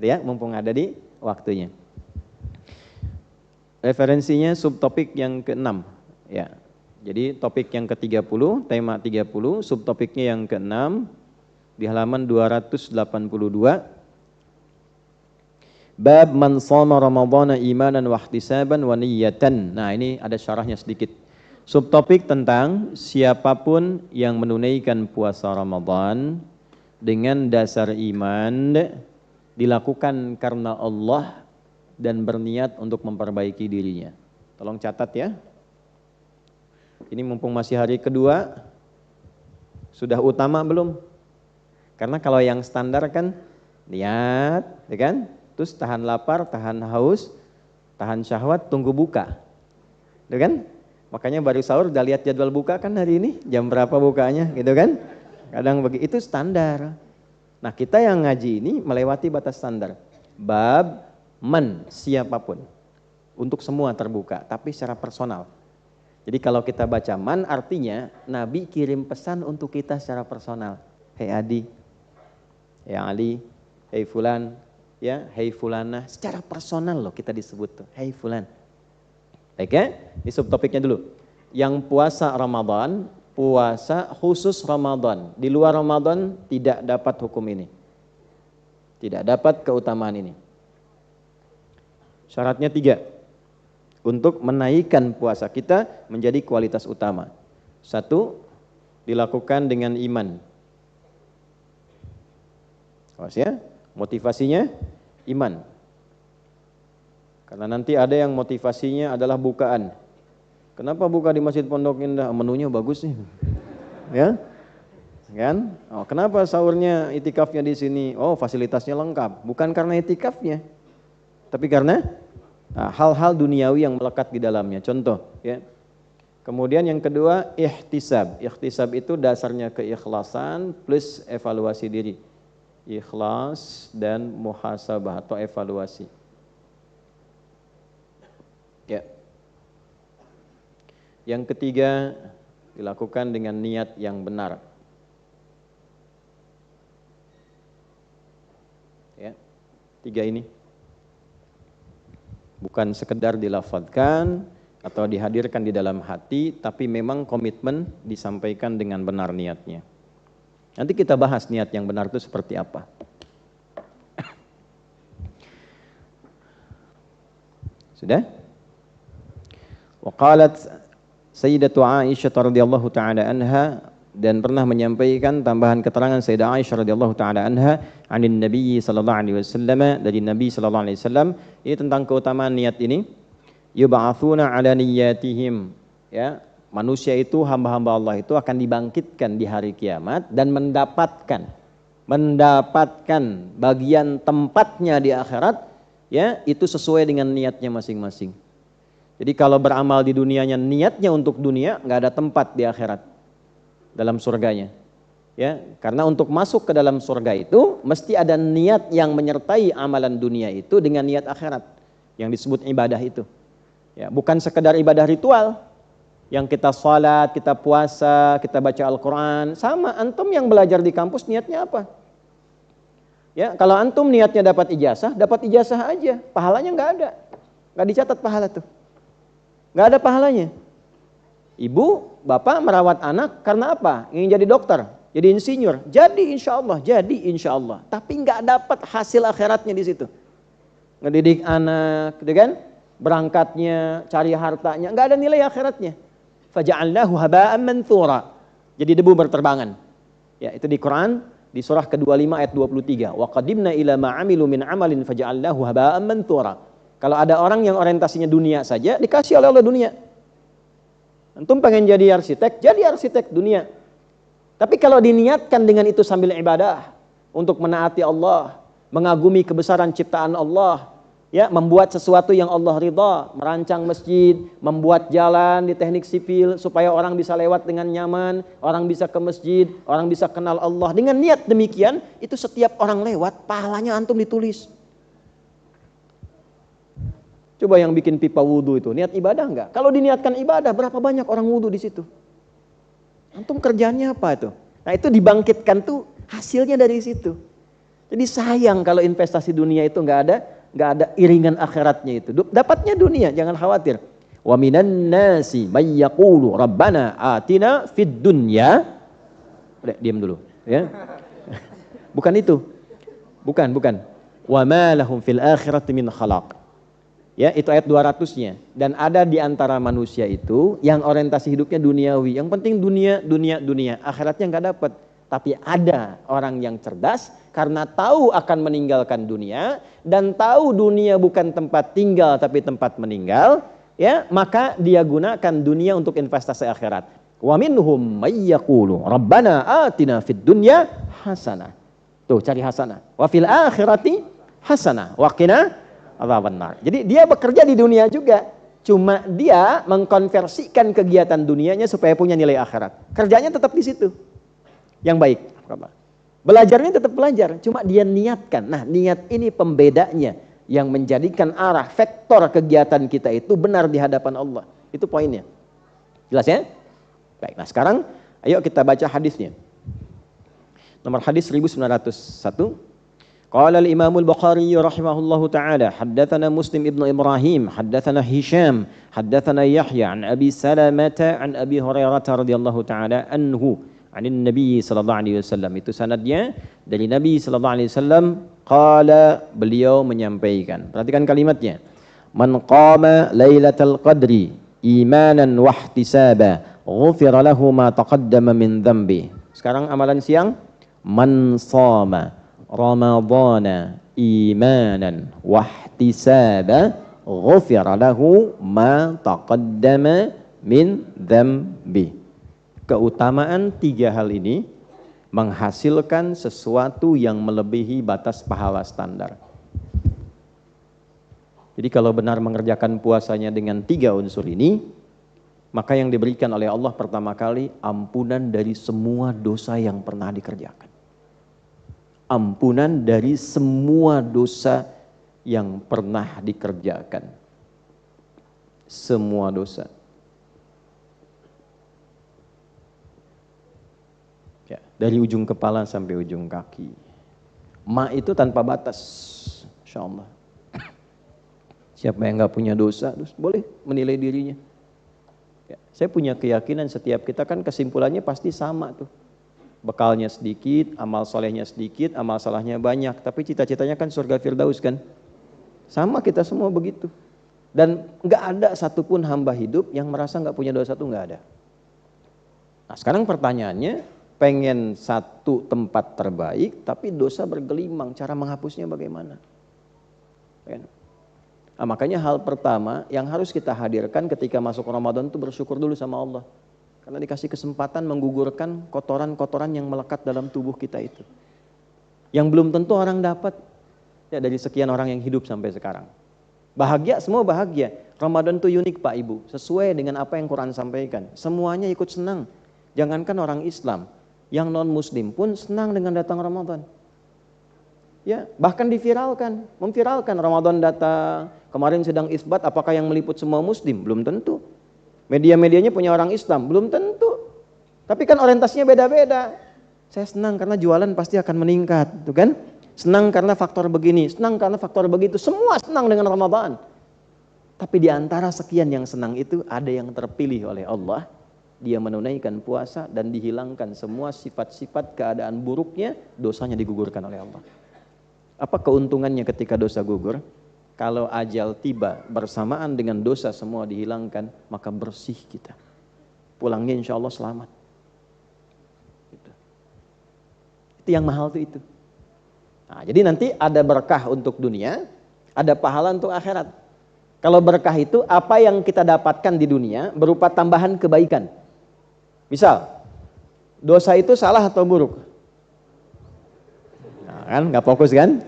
Gitu ya, mumpung ada di waktunya. Referensinya subtopik yang ke-6 ya. Jadi topik yang ke-30, tema 30, subtopiknya yang ke-6 di halaman 282. Bab man shoma ramadhana imanan wa ihtisaban wa niyatan. Nah, ini ada syarahnya sedikit. Subtopik tentang siapapun yang menunaikan puasa Ramadan dengan dasar iman, dilakukan karena Allah dan berniat untuk memperbaiki dirinya. Tolong catat ya. Ini mumpung masih hari kedua, sudah utama belum? Karena kalau yang standar kan niat, ya kan? Terus tahan lapar, tahan haus, tahan syahwat, tunggu buka. Gitu kan? Makanya baru sahur udah lihat jadwal buka kan hari ini, jam berapa bukanya gitu kan? Kadang begitu, itu standar. Nah, kita yang ngaji ini melewati batas standar. Bab man, siapapun. Untuk semua terbuka, tapi secara personal. Jadi kalau kita baca man artinya Nabi kirim pesan untuk kita secara personal. Hei Adi, hei Ali, hei Fulan, ya, hei Fulana, secara personal loh kita disebut tuh, hei Fulan. Oke, ini subtopiknya dulu. Yang puasa Ramadan, puasa khusus Ramadan. Di luar Ramadan tidak dapat hukum ini. Tidak dapat keutamaan ini. Syaratnya 3. Untuk menaikkan puasa kita menjadi kualitas utama. 1, dilakukan dengan iman. Awas ya, motivasinya iman. Karena nanti ada yang motivasinya adalah bukaan. Kenapa buka di Masjid Pondok Indah? Menunya bagus nih. Ya? Kan? Oh, kenapa sahurnya itikafnya di sini? Oh, fasilitasnya lengkap. Bukan karena itikafnya, tapi karena hal-hal duniawi yang melekat di dalamnya. Contoh, ya. Kemudian yang kedua, ihtisab. Ihtisab itu dasarnya keikhlasan plus evaluasi diri. Ikhlas dan muhasabah atau evaluasi. Ya. Yang ketiga, dilakukan dengan niat yang benar. Ya. 3 ini. Bukan sekedar dilafadzkan atau dihadirkan di dalam hati, tapi memang komitmen disampaikan dengan benar niatnya. Nanti kita bahas niat yang benar itu seperti apa. Sudah? Wa qalat Sayyidatu Aisyah radhiyallahu taala anha, dan pernah menyampaikan tambahan keterangan Sayyidah Aisyah radhiyallahu taala anha anin Nabi sallallahu alaihi wasallam, dari Nabi sallallahu alaihi wasallam, ini tentang keutamaan niat ini. Yub'atsuna ala niyyatihim, ya, manusia itu, hamba-hamba Allah itu akan dibangkitkan di hari kiamat dan mendapatkan bagian tempatnya di akhirat, ya, itu sesuai dengan niatnya masing-masing. Jadi kalau beramal di dunianya niatnya untuk dunia, nggak ada tempat di akhirat dalam surganya. Ya, karena untuk masuk ke dalam surga itu mesti ada niat yang menyertai amalan dunia itu dengan niat akhirat yang disebut ibadah itu. Ya, bukan sekedar ibadah ritual yang kita sholat, kita puasa, kita baca Al-Quran. Sama antum yang belajar di kampus niatnya apa? Ya, kalau antum niatnya dapat ijazah aja, pahalanya nggak ada, nggak dicatat pahala tuh, nggak ada pahalanya. Ibu, bapak merawat anak karena apa? Ingin jadi dokter, jadi insinyur, jadi insya Allah. Tapi nggak dapat hasil akhiratnya di situ. Ngedidik anak, gitu kan? Berangkatnya, cari hartanya, nggak ada nilai akhiratnya. Faja'alnahu haba'an manthura. Jadi debu berterbangan. Ya, itu di Quran di surah ke-25 ayat 23. Wa qadimna ila ma 'amilu min 'amalin faja'alnahu haba'an manthura. Kalau ada orang yang orientasinya dunia saja, dikasih oleh Allah dunia. Antum pengen jadi arsitek dunia. Tapi kalau diniatkan dengan itu sambil ibadah, untuk menaati Allah, mengagumi kebesaran ciptaan Allah, ya, membuat sesuatu yang Allah ridha, merancang masjid, membuat jalan di teknik sipil supaya orang bisa lewat dengan nyaman, orang bisa ke masjid, orang bisa kenal Allah. Dengan niat demikian, itu setiap orang lewat, pahalanya antum ditulis. Coba yang bikin pipa wudhu itu, niat ibadah enggak? Kalau diniatkan ibadah, berapa banyak orang wudhu di situ? Antum kerjanya apa itu? Nah itu dibangkitkan tuh hasilnya dari situ. Jadi sayang kalau investasi dunia itu enggak ada iringan akhiratnya itu. Dapatnya dunia, jangan khawatir. Wa minan nasi may yaqulu rabbana atina fid dunya. Udah, diam dulu, ya. Bukan itu. Bukan. Wa ma lahum fil akhirati min khalaq. Ya, itu ayat 200-nya. Dan ada di antara manusia itu yang orientasi hidupnya duniawi. Yang penting dunia. Akhiratnya enggak dapat. Tapi ada orang yang cerdas karena tahu akan meninggalkan dunia dan tahu dunia bukan tempat tinggal tapi tempat meninggal, ya, maka dia gunakan dunia untuk investasi akhirat. Wa minhum may yaqulu rabbana atina fid dunya hasanah. Tuh, cari hasanah. Wa fil akhirati hasanah wa qina adzabannar. Jadi dia bekerja di dunia juga, cuma dia mengkonversikan kegiatan dunianya supaya punya nilai akhirat. Kerjanya tetap di situ. Yang baik. Belajarnya tetap belajar, cuma dia niatkan. Nah, niat ini pembedanya yang menjadikan arah vektor kegiatan kita itu benar di hadapan Allah. Itu poinnya. Jelas ya? Baik, nah sekarang ayo kita baca hadisnya. Nomor hadis 1901. Qala al-Imam al-Bukhari rahimahullahu taala, haddatsana Muslim ibnu Ibrahim, haddatsana Hisham, haddatsana Yahya an Abi Salamah an Abi Hurairah radhiyallahu taala anhu. Anin Nabi sallallahu alaihi wasallam, itu sanadnya dari Nabi sallallahu alaihi wasallam. Qala, beliau menyampaikan, perhatikan kalimatnya, man qama lailatul qadri imanan wa ihtisaba ghufira lahu ma taqaddama min dhanbi. Sekarang amalan siang, man shama ramadhana imanan wa ihtisaba ghufira lahu ma taqaddama min dhanbi. Keutamaan tiga hal ini menghasilkan sesuatu yang melebihi batas pahala standar. Jadi kalau benar mengerjakan puasanya dengan tiga unsur ini, maka yang diberikan oleh Allah pertama kali ampunan dari semua dosa yang pernah dikerjakan. Ampunan dari semua dosa yang pernah dikerjakan. Semua dosa. Ya, dari ujung kepala sampai ujung kaki. Ma itu tanpa batas, Insya Allah. Siapa yang nggak punya dosa, terus boleh menilai dirinya. Ya, saya punya keyakinan setiap kita kan kesimpulannya pasti sama tuh. Bekalnya sedikit, amal solehnya sedikit, amal salahnya banyak. Tapi cita-citanya kan surga Firdaus kan. Sama kita semua begitu. Dan nggak ada satupun hamba hidup yang merasa nggak punya dosa tuh nggak ada. Nah sekarang pertanyaannya, pengen satu tempat terbaik, tapi dosa bergelimang, cara menghapusnya bagaimana? Nah, makanya hal pertama yang harus kita hadirkan ketika masuk Ramadan itu bersyukur dulu sama Allah. Karena dikasih kesempatan menggugurkan kotoran-kotoran yang melekat dalam tubuh kita itu. Yang belum tentu orang dapat, ya, dari sekian orang yang hidup sampai sekarang. Bahagia, semua bahagia. Ramadan itu unik Pak Ibu, sesuai dengan apa yang Quran sampaikan. Semuanya ikut senang. Jangankan orang Islam, yang non-muslim pun senang dengan datang Ramadan. Ya, bahkan memviralkan Ramadan datang. Kemarin sedang isbat, apakah yang meliput semua muslim? Belum tentu. Media-medianya punya orang Islam, belum tentu. Tapi kan orientasinya beda-beda. Saya senang karena jualan pasti akan meningkat, tuh kan? Senang karena faktor begini, senang karena faktor begitu. Semua senang dengan Ramadan. Tapi di antara sekian yang senang itu ada yang terpilih oleh Allah. Dia menunaikan puasa dan dihilangkan semua sifat-sifat keadaan buruknya, dosanya digugurkan oleh Allah. Apa keuntungannya ketika dosa gugur? Kalau ajal tiba bersamaan dengan dosa semua dihilangkan, maka bersih kita. Pulangnya insya Allah selamat. Itu yang mahal tuh itu. Nah, jadi nanti ada berkah untuk dunia, ada pahala untuk akhirat. Kalau berkah itu apa yang kita dapatkan di dunia berupa tambahan kebaikan. Misal, dosa itu salah atau buruk? Nah, kan nggak fokus kan?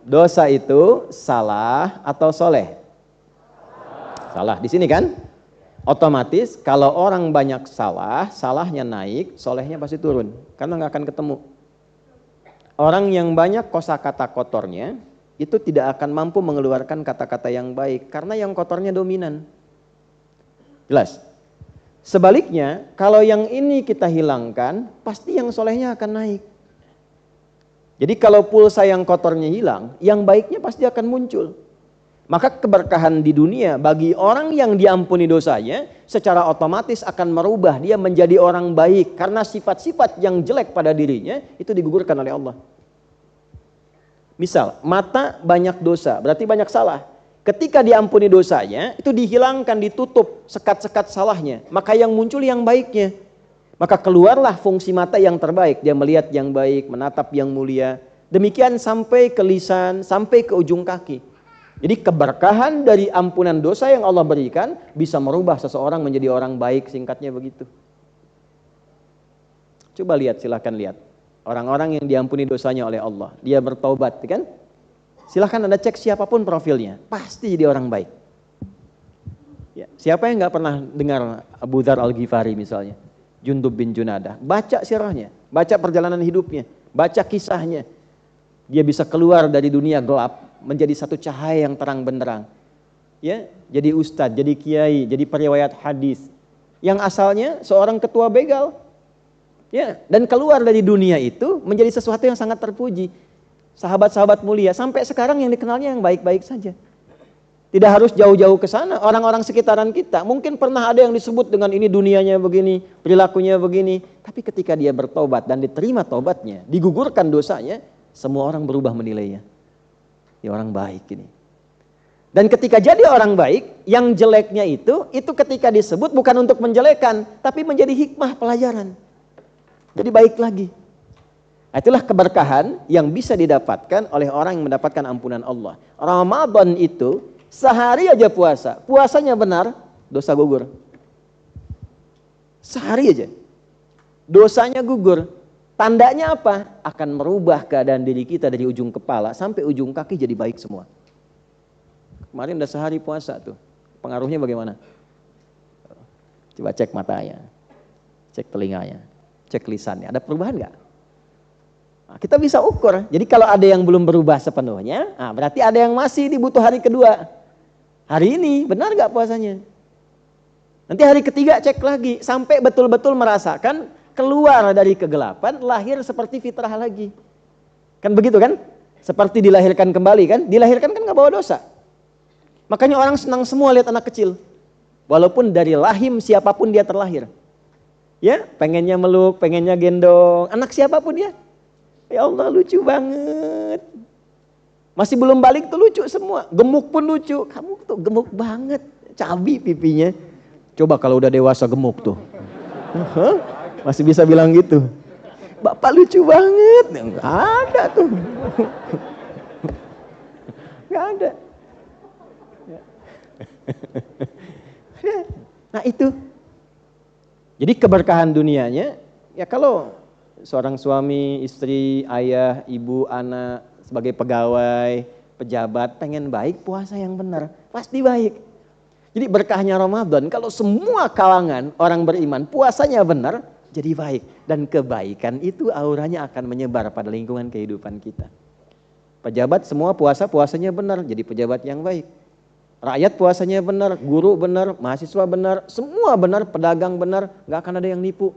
Dosa itu salah atau soleh? Salah. Di sini kan? Otomatis kalau orang banyak salah, salahnya naik, solehnya pasti turun. Karena nggak akan ketemu. Orang yang banyak kosakata kotornya, itu tidak akan mampu mengeluarkan kata-kata yang baik. Karena yang kotornya dominan. Jelas? Sebaliknya, kalau yang ini kita hilangkan, pasti yang solehnya akan naik. Jadi kalau pulsa yang kotornya hilang, yang baiknya pasti akan muncul. Maka keberkahan di dunia bagi orang yang diampuni dosanya, secara otomatis akan merubah dia menjadi orang baik. Karena sifat-sifat yang jelek pada dirinya, itu digugurkan oleh Allah. Misal, mata banyak dosa, berarti banyak salah. Ketika diampuni dosanya, itu dihilangkan, ditutup sekat-sekat salahnya. Maka yang muncul yang baiknya. Maka keluarlah fungsi mata yang terbaik. Dia melihat yang baik, menatap yang mulia. Demikian sampai ke lisan, sampai ke ujung kaki. Jadi keberkahan dari ampunan dosa yang Allah berikan bisa merubah seseorang menjadi orang baik, singkatnya begitu. Coba lihat, silahkan lihat. Orang-orang yang diampuni dosanya oleh Allah, dia bertaubat, kan? Silahkan Anda cek siapapun profilnya, pasti jadi orang baik. Ya, siapa yang nggak pernah dengar Abu Dzar Al-Ghifari misalnya, Jundub bin Junadah, baca sirahnya, baca perjalanan hidupnya, baca kisahnya. Dia bisa keluar dari dunia gelap menjadi satu cahaya yang terang benderang. Ya, jadi ustadz, jadi kiai, jadi periwayat hadis. Yang asalnya seorang ketua begal. Ya, dan keluar dari dunia itu menjadi sesuatu yang sangat terpuji. Sahabat-sahabat mulia sampai sekarang yang dikenalnya yang baik-baik saja. Tidak harus jauh-jauh ke sana. Orang-orang sekitaran kita mungkin pernah ada yang disebut dengan ini dunianya begini, perilakunya begini. Tapi ketika dia bertobat dan diterima tobatnya, digugurkan dosanya, semua orang berubah menilainya. Ya, orang baik ini. Dan ketika jadi orang baik, yang jeleknya itu ketika disebut bukan untuk menjelekan, tapi menjadi hikmah pelajaran. Jadi baik lagi. Nah, itulah keberkahan yang bisa didapatkan oleh orang yang mendapatkan ampunan Allah. Ramadan itu sehari aja puasa, puasanya benar, dosa gugur. Sehari aja, dosanya gugur. Tandanya apa? Akan merubah keadaan diri kita dari ujung kepala sampai ujung kaki jadi baik semua. Kemarin udah sehari puasa tuh, pengaruhnya bagaimana? Coba cek matanya, cek telinganya, cek lisannya, ada perubahan nggak? Nah, kita bisa ukur. Jadi kalau ada yang belum berubah sepenuhnya, nah berarti ada yang masih dibutuh hari kedua. Hari ini benar nggak puasanya? Nanti hari ketiga cek lagi sampai betul-betul merasakan keluar dari kegelapan, lahir seperti fitrah lagi. Kan begitu kan? Seperti dilahirkan kembali kan? Dilahirkan kan nggak bawa dosa. Makanya orang senang semua lihat anak kecil. Walaupun dari rahim siapapun dia terlahir. Ya, pengennya meluk, pengennya gendong. Anak siapapun ya. Ya Allah, lucu banget. Masih belum balik tuh lucu semua. Gemuk pun lucu. Kamu tuh gemuk banget. Cabi pipinya. Coba kalau udah dewasa gemuk tuh. Masih bisa bilang gitu. Bapak lucu banget. Nggak ada tuh. Nggak ada. Nah itu. Jadi keberkahan dunianya, ya kalau seorang suami, istri, ayah, ibu, anak, sebagai pegawai, pejabat, pengen baik, puasa yang benar, pasti baik. Jadi berkahnya Ramadan, kalau semua kalangan orang beriman, puasanya benar, jadi baik. Dan kebaikan itu auranya akan menyebar pada lingkungan kehidupan kita. Pejabat semua puasanya benar, jadi pejabat yang baik. Rakyat puasanya benar, guru benar, mahasiswa benar, semua benar, pedagang benar, gak akan ada yang nipu.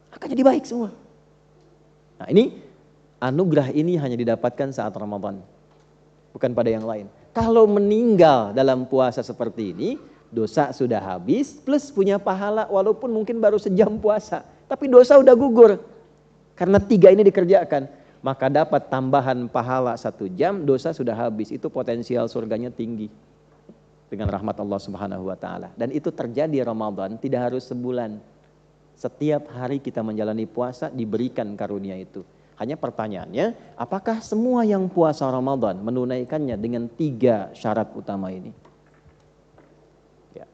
Akan jadi baik semua. Nah ini, anugerah ini hanya didapatkan saat Ramadan. Bukan pada yang lain. Kalau meninggal dalam puasa seperti ini, dosa sudah habis, plus punya pahala walaupun mungkin baru sejam puasa. Tapi dosa udah gugur. Karena 3 ini dikerjakan. Maka dapat tambahan pahala 1 jam, dosa sudah habis. Itu potensial surganya tinggi. Dengan rahmat Allah Subhanahu wa ta'ala. Dan itu terjadi Ramadan, tidak harus sebulan. Setiap hari kita menjalani puasa diberikan karunia itu. Hanya pertanyaannya, apakah semua yang puasa Ramadan menunaikannya dengan 3 syarat utama ini? Ya.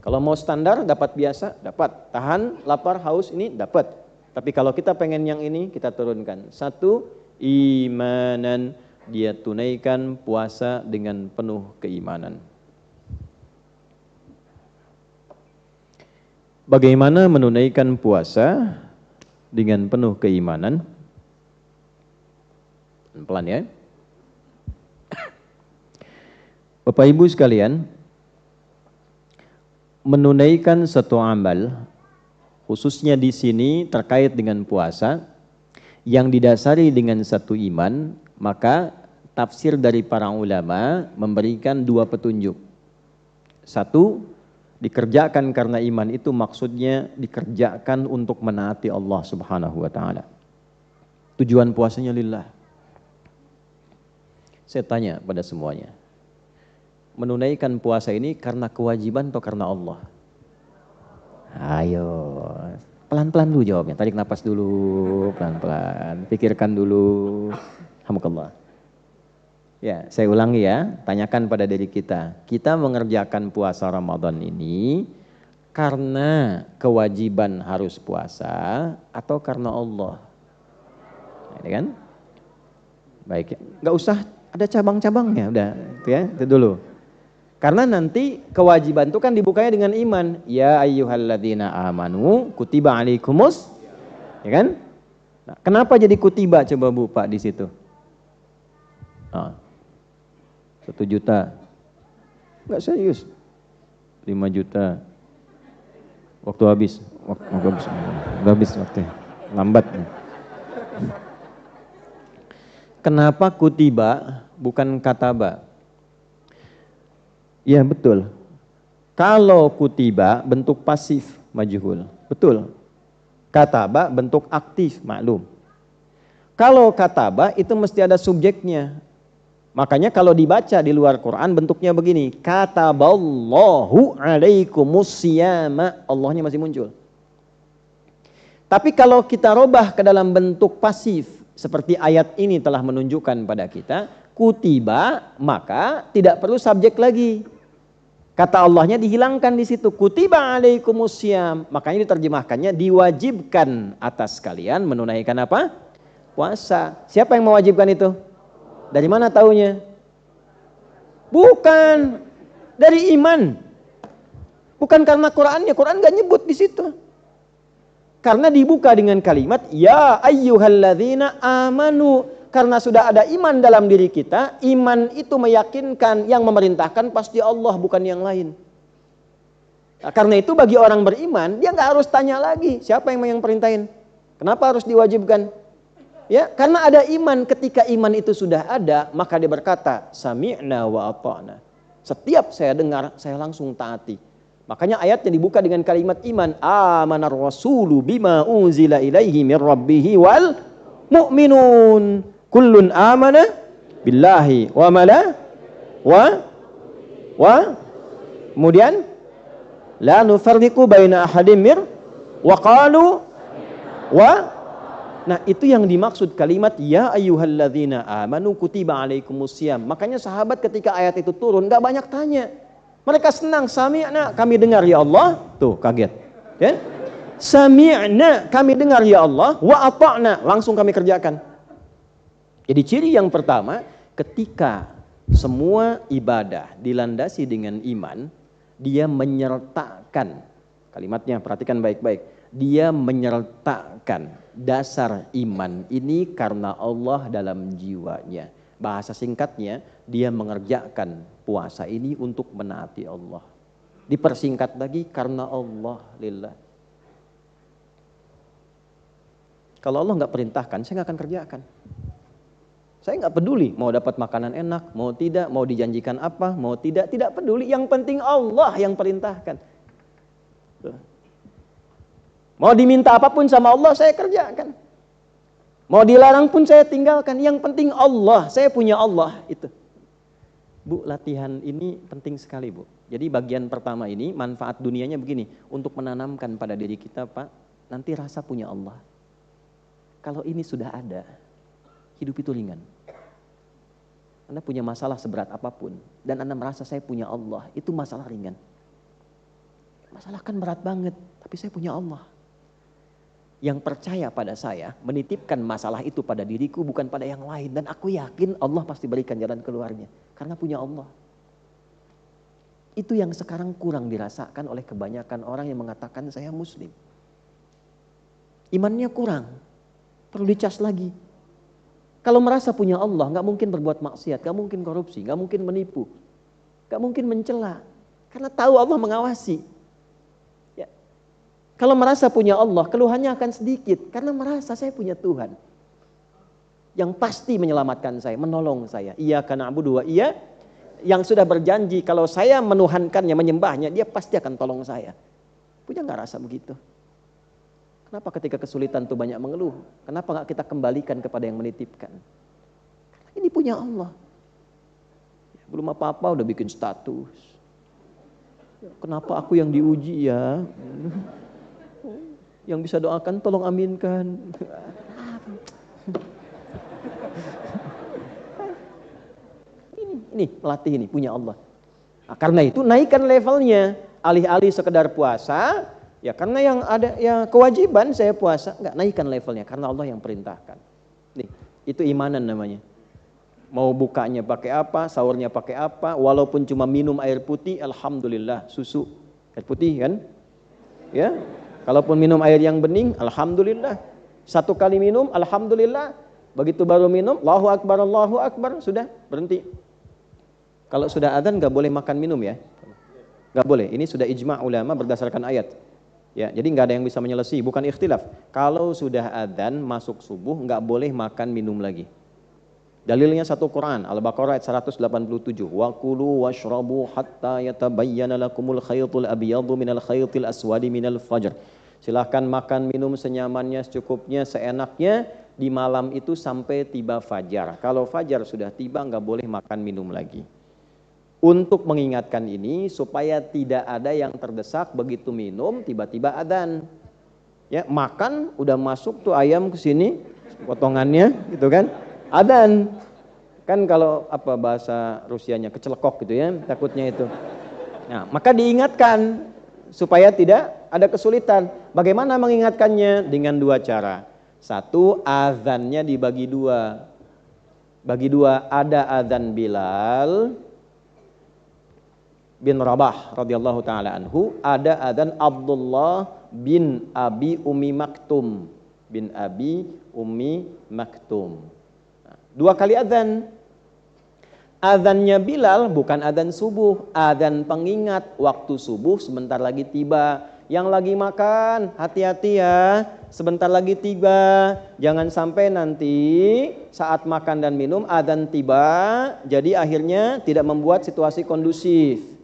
Kalau mau standar, dapat biasa, dapat. Tahan, lapar, haus, ini dapat. Tapi kalau kita pengen yang ini, kita turunkan. 1, imanan, dia tunaikan puasa dengan penuh keimanan. Bagaimana menunaikan puasa dengan penuh keimanan? Pelan ya. Bapak Ibu sekalian, menunaikan satu amal, khususnya di sini terkait dengan puasa, yang didasari dengan satu iman, maka tafsir dari para ulama memberikan 2 petunjuk. 1, dikerjakan karena iman itu maksudnya dikerjakan untuk menaati Allah Subhanahu wa taala. Tujuan puasanya lillah. Saya tanya pada semuanya, menunaikan puasa ini karena kewajiban atau karena Allah? Ayo, pelan-pelan dulu jawabnya. Tarik napas dulu, pelan-pelan. Pikirkan dulu. Alhamdulillah. Ya, saya ulangi ya, tanyakan pada diri kita. Kita mengerjakan puasa Ramadan ini karena kewajiban harus puasa atau karena Allah? Ini kan? Baik ya. Nggak usah ada cabang-cabangnya, udah itu ya, itu dulu. Karena nanti kewajiban itu kan dibukanya dengan iman. Ya ayyuhalladzina amanu kutiba alaikumus, ya kan? Nah, kenapa jadi kutiba coba Bu Pak di situ? 1 juta, enggak serius, 5 juta, waktu habis, waktu lambat. Kenapa kutiba bukan kataba? Ya betul, kalau kutiba bentuk pasif majhul, betul. Kataba bentuk aktif maklum. Kalau kataba itu mesti ada subjeknya. Makanya kalau dibaca di luar Quran bentuknya begini, kataballahu alaikumusiyama, Allahnya masih muncul. Tapi kalau kita robah ke dalam bentuk pasif, seperti ayat ini telah menunjukkan pada kita, kutiba, maka tidak perlu subjek lagi. Kata Allahnya dihilangkan di situ, kutiba alaikumusiyam, makanya diterjemahkannya diwajibkan atas kalian menunaikan apa? Puasa. Siapa yang mewajibkan itu? Dari mana taunya? Bukan dari iman. Bukan karena Qurannya. Quran nggak nyebut di situ. Karena dibuka dengan kalimat ya ayyuhalladzina amanu. Karena sudah ada iman dalam diri kita, iman itu meyakinkan yang memerintahkan pasti Allah bukan yang lain. Nah, karena itu bagi orang beriman dia nggak harus tanya lagi siapa yang perintahin. Kenapa harus diwajibkan? Ya, karena ada iman. Ketika iman itu sudah ada, maka dia berkata, sami'na wa ata'na. Setiap saya dengar, saya langsung taati. Makanya ayatnya dibuka dengan kalimat iman. Amanar rasulu bima unzila ilaihi min rabbihi wal mu'minun. Kullun amana billahi wa mala wa kemudian la nufarriqu baina ahadim mir wa qalu wa. Nah itu yang dimaksud kalimat ya ayyuhalladzina amanu kutiba alaikumusiyam. Makanya sahabat ketika ayat itu turun gak banyak tanya. Mereka senang, sami'na, kami dengar ya Allah. Tuh kaget ya? Sami'na, kami dengar ya Allah. Wa ata'na, langsung kami kerjakan. Jadi ciri yang pertama, ketika semua ibadah dilandasi dengan iman, dia menyertakan, kalimatnya perhatikan baik-baik, dia menyertakan dasar iman ini karena Allah dalam jiwanya. Bahasa singkatnya, dia mengerjakan puasa ini untuk menaati Allah. Dipersingkat lagi karena Allah lillah. Kalau Allah nggak perintahkan, saya nggak akan kerjakan. Saya nggak peduli mau dapat makanan enak, mau tidak, mau dijanjikan apa, mau tidak peduli. Yang penting Allah yang perintahkan. Mau diminta apapun sama Allah, saya kerjakan. Mau dilarang pun saya tinggalkan. Yang penting Allah, saya punya Allah. Itu. Bu, latihan ini penting sekali Bu. Jadi bagian pertama ini, manfaat dunianya begini. Untuk menanamkan pada diri kita Pak, nanti rasa punya Allah. Kalau ini sudah ada, hidup itu ringan. Anda punya masalah seberat apapun, dan Anda merasa saya punya Allah, itu masalah ringan. Masalah kan berat banget, tapi saya punya Allah. Yang percaya pada saya, menitipkan masalah itu pada diriku, bukan pada yang lain. Dan aku yakin Allah pasti berikan jalan keluarnya, karena punya Allah. Itu yang sekarang kurang dirasakan oleh kebanyakan orang yang mengatakan saya muslim. Imannya kurang, perlu dicas lagi. Kalau merasa punya Allah, gak mungkin berbuat maksiat, gak mungkin korupsi, gak mungkin menipu, gak mungkin mencela. Karena tahu Allah mengawasi. Ya. Kalau merasa punya Allah, keluhannya akan sedikit. Karena merasa saya punya Tuhan yang pasti menyelamatkan saya, menolong saya. Iyyaka na'budu wa iya, yang sudah berjanji kalau saya menuhankannya, menyembahnya, dia pasti akan tolong saya. Punya gak rasa begitu? Kenapa ketika kesulitan itu banyak mengeluh? Kenapa gak kita kembalikan kepada yang menitipkan? Karena ini punya Allah. Belum apa-apa udah bikin status. Kenapa aku yang diuji ya? Yang bisa doakan tolong aminkan. Ini melatih ini punya Allah. Nah, karena itu naikkan levelnya. Alih-alih sekedar puasa, ya karena yang ada ya kewajiban saya puasa, enggak, naikkan levelnya karena Allah yang perintahkan. Nih, itu imanan namanya. Mau bukanya pakai apa, sahurnya pakai apa, walaupun cuma minum air putih, alhamdulillah, susu, air putih kan? Ya. Kalaupun minum air yang bening, alhamdulillah. Satu kali minum, alhamdulillah. Begitu baru minum, Allahu Akbar, sudah berhenti. Kalau sudah adzan enggak boleh makan minum ya. Enggak boleh. Ini sudah ijma' ulama berdasarkan ayat. Ya, jadi enggak ada yang bisa menyelesaikan, bukan ikhtilaf. Kalau sudah adzan masuk subuh enggak boleh makan minum lagi. Dalilnya satu Quran, Al-Baqarah ayat 187. Wa kulu washrabu hatta yatabayyana lakumul khaytul abyadu minal khaytil aswadi minal fajr. Silahkan makan minum senyamannya, secukupnya, seenaknya di malam itu sampai tiba fajar. Kalau fajar sudah tiba enggak boleh makan minum lagi. Untuk mengingatkan ini supaya tidak ada yang terdesak begitu minum tiba-tiba adzan. Ya, makan udah masuk tuh ayam ke sini potongannya gitu kan. Adzan. Kan kalau apa bahasa Rusianya kecelekok gitu ya, takutnya itu. Nah, maka diingatkan supaya tidak ada kesulitan. Bagaimana mengingatkannya? Dengan dua cara. Satu, azannya dibagi dua. Bagi dua, ada azan Bilal bin Rabah radhiyallahu taala anhu, ada adzan Abdullah bin Abi Ummi Maktum. Nah, dua kali adzan. Adzannya Bilal bukan adzan subuh, adzan pengingat waktu subuh sebentar lagi tiba. Yang lagi makan, hati-hati ya, sebentar lagi tiba. Jangan sampai nanti saat makan dan minum adzan tiba, jadi akhirnya tidak membuat situasi kondusif.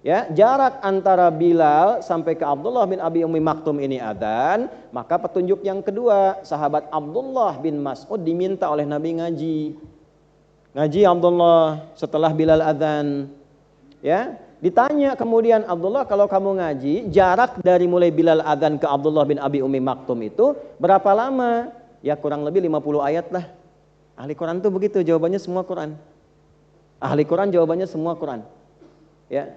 Ya, jarak antara Bilal sampai ke Abdullah bin Abi Ummi Maktum ini adzan, maka petunjuk yang kedua, sahabat Abdullah bin Mas'ud diminta oleh Nabi ngaji. Ngaji Abdullah setelah Bilal adzan. Ya, ditanya kemudian, Abdullah kalau kamu ngaji, jarak dari mulai Bilal adzan ke Abdullah bin Abi Ummi Maktum itu berapa lama? Ya kurang lebih 50 ayat lah. Ahli Quran tuh begitu, jawabannya semua Quran. Ahli Quran jawabannya semua Quran. Ya.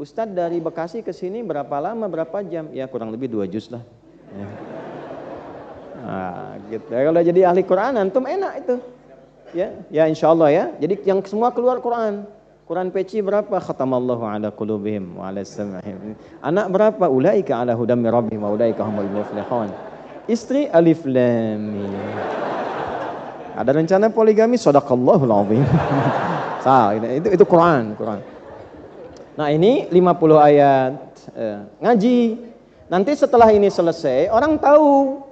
Ustadz dari Bekasi ke sini berapa lama, berapa jam? Ya kurang lebih 2 juz lah. Ya. Nah, gitu. Kalau jadi ahli Quran antum enak itu. Ya insya Allah ya. Jadi yang semua keluar Quran. Quran peci berapa? Khatamallahu ala qulubihim wa ala sam'ihim. Anak berapa? Ulaika ala hudam min rabbihim wa ulaika humul muflihun. Istri alif lam mim. Ada rencana poligami, sadaqallahul azim. Itu Quran. Nah ini 50 ayat ngaji. Nanti setelah ini selesai, orang tahu.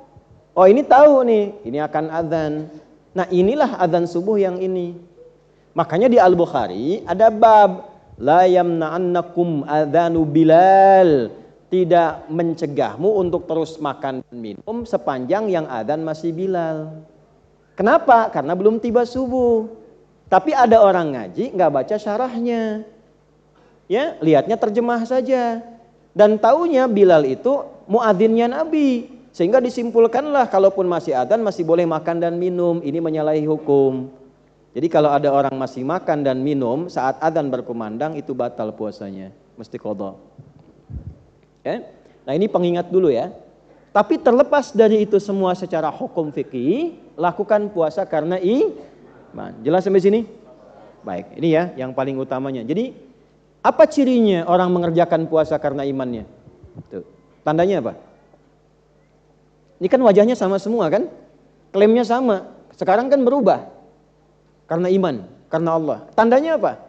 Oh ini tahu nih, ini akan adzan. Nah inilah adzan subuh yang ini. Makanya di Al-Bukhari ada bab la yamna'annakum adzanu Bilal, tidak mencegahmu untuk terus makan dan minum sepanjang yang adzan masih Bilal. Kenapa? Karena belum tiba subuh. Tapi ada orang ngaji nggak baca syarahnya. Ya, lihatnya terjemah saja. Dan taunya Bilal itu muadzinnya Nabi. Sehingga disimpulkanlah kalaupun masih adzan masih boleh makan dan minum, ini menyalahi hukum. Jadi kalau ada orang masih makan dan minum saat adzan berkumandang itu batal puasanya, mesti qadha. Ya? Nah ini pengingat dulu ya. Tapi terlepas dari itu semua secara hukum fikih, lakukan puasa karena iman. Jelas sampai sini? Baik, ini ya yang paling utamanya. Jadi apa cirinya orang mengerjakan puasa karena imannya? Tuh. Tandanya apa? Ini kan wajahnya sama semua kan? Klaimnya sama. Sekarang kan berubah. Karena iman, karena Allah. Tandanya apa?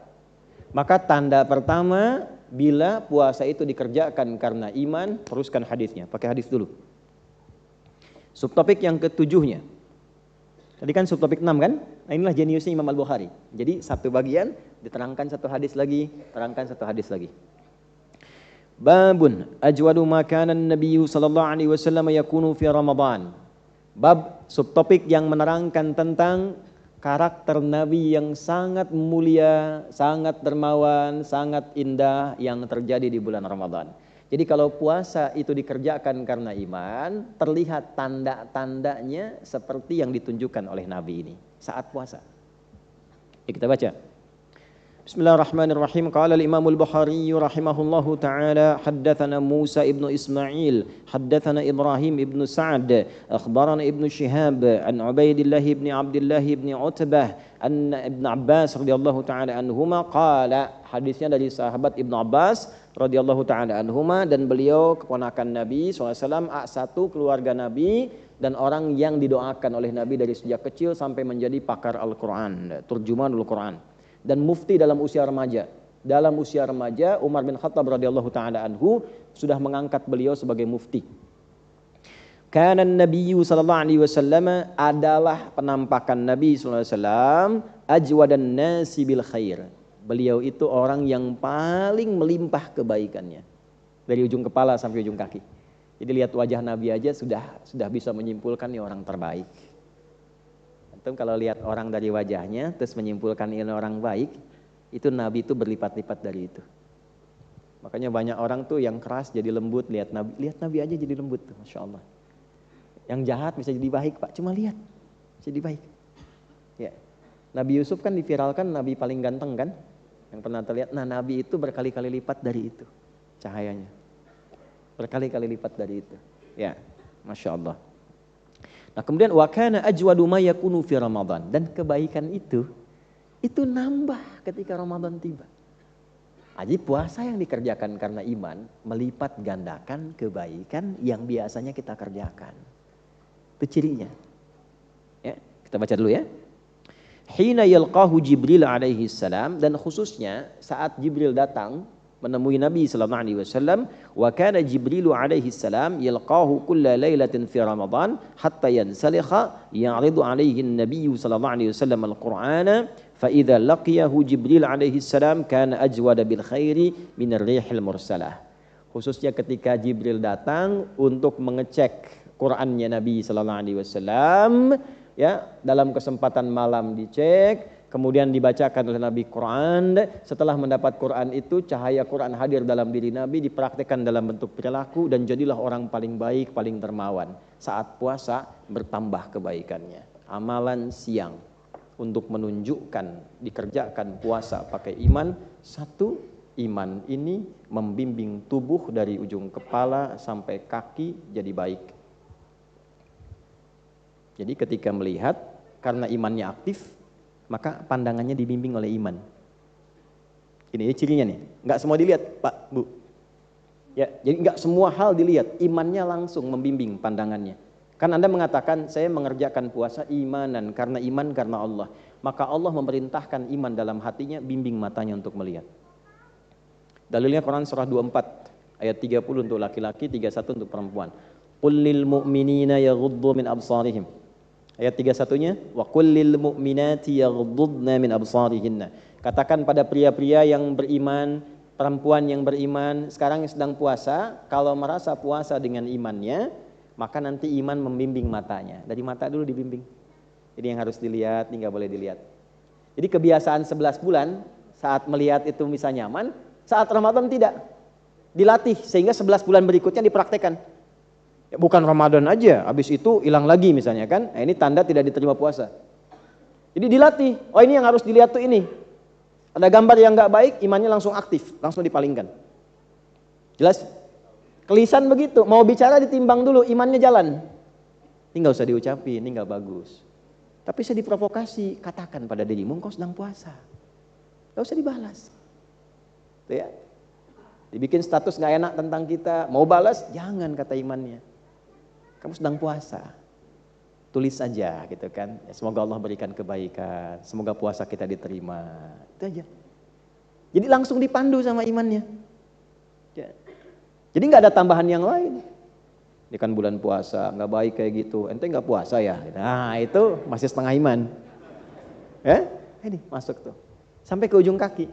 Maka tanda pertama bila puasa itu dikerjakan karena iman, teruskan hadisnya. Pakai hadis dulu. Subtopik yang ketujuhnya. Tadi kan subtopik 6 kan? Nah inilah jeniusnya Imam Al-Bukhari. Jadi satu bagian diterangkan satu hadis lagi, terangkan satu hadis lagi. Babun ajwadu makanan Nabi sallallahu alaihi wasallam yakunu fi Ramadan. Bab subtopik yang menerangkan tentang karakter Nabi yang sangat mulia, sangat dermawan, sangat indah yang terjadi di bulan Ramadan. Jadi kalau puasa itu dikerjakan karena iman, terlihat tanda-tandanya seperti yang ditunjukkan oleh Nabi ini saat puasa. Kita baca. Bismillahirrahmanirrahim. Qala al-Imam al-Bukhari rahimahullahu taala haddatsana Musa ibnu Ismail, haddatsana Ibrahim ibnu Sa'd, akhbarana Ibnu Shihab an Ubaidillah ibn Abdullah ibn Utbah an Ibn Abbas radhiyallahu taala anhuma qala. Hadisnya dari sahabat Ibnu Abbas radhiyallahu taala anhuma dan beliau keponakan Nabi SAW, satu keluarga Nabi dan orang yang didoakan oleh Nabi dari sejak kecil sampai menjadi pakar Al-Quran, turjumanul Quran dan mufti dalam usia remaja. Dalam usia remaja Umar bin Khattab radhiyallahu taala anhu sudah mengangkat beliau sebagai mufti. Kana Nabi sallallahu alaihi wasallam adalah penampakan Nabi sallallahu alaihi wasallam ajwadan nasi bil khair. Beliau itu orang yang paling melimpah kebaikannya dari ujung kepala sampai ujung kaki. Jadi lihat wajah Nabi aja sudah bisa menyimpulkan ini orang terbaik. Antum kalau lihat orang dari wajahnya terus menyimpulkan ini orang baik, itu Nabi itu berlipat-lipat dari itu. Makanya banyak orang tuh yang keras jadi lembut, lihat Nabi aja jadi lembut tuh, Masya Allah. Yang jahat bisa jadi baik Pak, cuma lihat jadi baik. Ya. Nabi Yusuf kan diviralkan Nabi paling ganteng kan, yang pernah terlihat. Nah Nabi itu berkali-kali lipat dari itu cahayanya, berkali-kali lipat dari itu. Ya, Masya Allah. Nah kemudian wa kana ajwadu ma yakunu fi Ramadan, dan kebaikan itu nambah ketika Ramadan tiba. Jadi puasa yang dikerjakan karena iman melipat gandakan kebaikan yang biasanya kita kerjakan. Itu cirinya. Ya, kita baca dulu ya. Hina yalqahu Jibril alaihi salam, dan khususnya saat Jibril datang menemui Nabi sallallahu alaihi wasallam, wa kana Jibril alaihi salam yalqahu kulla lailatin fi Ramadan hatta yansalikha ya'ridu alaihi an-nabiy sallallahu alaihi wasallam al-Qur'ana fa idza laqiyahu Jibril alaihi salam kana ajwada bil khairi min ar-rihil mursalah. Khususnya ketika Jibril datang untuk mengecek Qur'annya Nabi sallallahu alaihi wasallam, ya, dalam kesempatan malam dicek. Kemudian dibacakan oleh Nabi Quran. Setelah mendapat Quran itu, cahaya Quran hadir dalam diri Nabi, dipraktikkan dalam bentuk perilaku, dan jadilah orang paling baik, paling dermawan. Saat puasa bertambah kebaikannya. Amalan siang untuk menunjukkan dikerjakan puasa pakai iman. Satu, iman ini membimbing tubuh dari ujung kepala sampai kaki jadi baik. Jadi ketika melihat, karena imannya aktif, maka pandangannya dibimbing oleh iman. Ini cirinya nih. Enggak semua dilihat, Pak, Bu. Ya, jadi enggak semua hal dilihat, imannya langsung membimbing pandangannya. Kan Anda mengatakan saya mengerjakan puasa imanan, karena iman karena Allah. Maka Allah memerintahkan iman dalam hatinya, bimbing matanya untuk melihat. Dalilnya Quran surah 24 ayat 30 untuk laki-laki, 31 untuk perempuan. Qul lil mu'minina yaghuddu min absarihim. Ayat 31-nya, wa kullil mu'minati yaghuddna min absarihinna. Katakan pada pria-pria yang beriman, perempuan yang beriman, sekarang yang sedang puasa, kalau merasa puasa dengan imannya, maka nanti iman membimbing matanya. Dari mata dulu dibimbing. Jadi yang harus dilihat, ini nggak boleh dilihat. Jadi kebiasaan 11 bulan, saat melihat itu bisa nyaman, saat Ramadan tidak. Dilatih, sehingga 11 bulan berikutnya dipraktekkan. Ya, bukan Ramadan aja, habis itu hilang lagi misalnya kan. Nah, ini tanda tidak diterima puasa. Jadi dilatih. Oh, ini yang harus dilihat tuh ini. Ada gambar yang nggak baik, imannya langsung aktif, langsung dipalingkan. Jelas? Kelisan begitu. Mau bicara ditimbang dulu, imannya jalan. Ini nggak usah diucapin, ini nggak bagus. Tapi saya diprovokasi, katakan pada dirimu, engkau sedang puasa. Nggak usah dibalas. Tuh ya. Dibikin status nggak enak tentang kita, mau balas, jangan kata imannya. Kamu sedang puasa. Tulis saja gitu kan. Ya, semoga Allah berikan kebaikan, semoga puasa kita diterima. Itu aja. Jadi langsung dipandu sama imannya. Ya. Jadi nggak ada tambahan yang lain. Ini kan bulan puasa, nggak baik kayak gitu. Ente nggak puasa ya? Nah itu masih setengah iman. Ini masuk tuh. Sampai ke ujung kaki.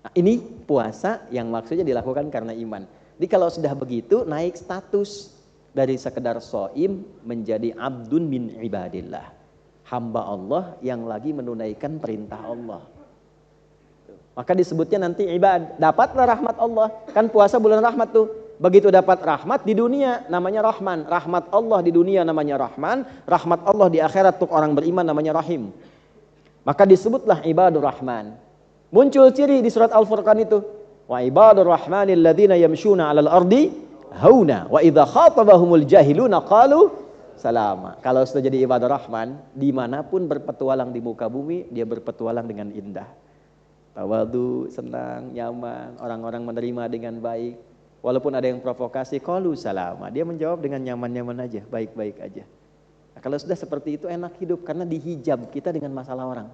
Nah, ini puasa yang maksudnya dilakukan karena iman. Jadi kalau sudah begitu naik status. Dari sekedar so'im menjadi abdun min ibadillah. Hamba Allah yang lagi menunaikan perintah Allah. Maka disebutnya nanti ibad. Dapatlah rahmat Allah. Kan puasa bulan rahmat tuh. Begitu dapat rahmat di dunia namanya Rahman. Rahmat Allah di dunia namanya Rahman. Rahmat Allah di akhirat untuk orang beriman namanya Rahim. Maka disebutlah ibadur Rahman. Muncul ciri di surat Al-Furqan itu. Wa ibadur Rahmanil ladzina yamshuna 'alal ardi hauna wa idza khatabahumul jahiluna qalu salama. Kalau sudah jadi ibadah Rahman, dimanapun berpetualang di muka bumi, dia berpetualang dengan indah. Tawadu, senang, nyaman, orang-orang menerima dengan baik. Walaupun ada yang provokasi, qalu salama. Dia menjawab dengan nyaman-nyaman aja, baik-baik aja. Nah, kalau sudah seperti itu enak hidup karena dihijab kita dengan masalah orang.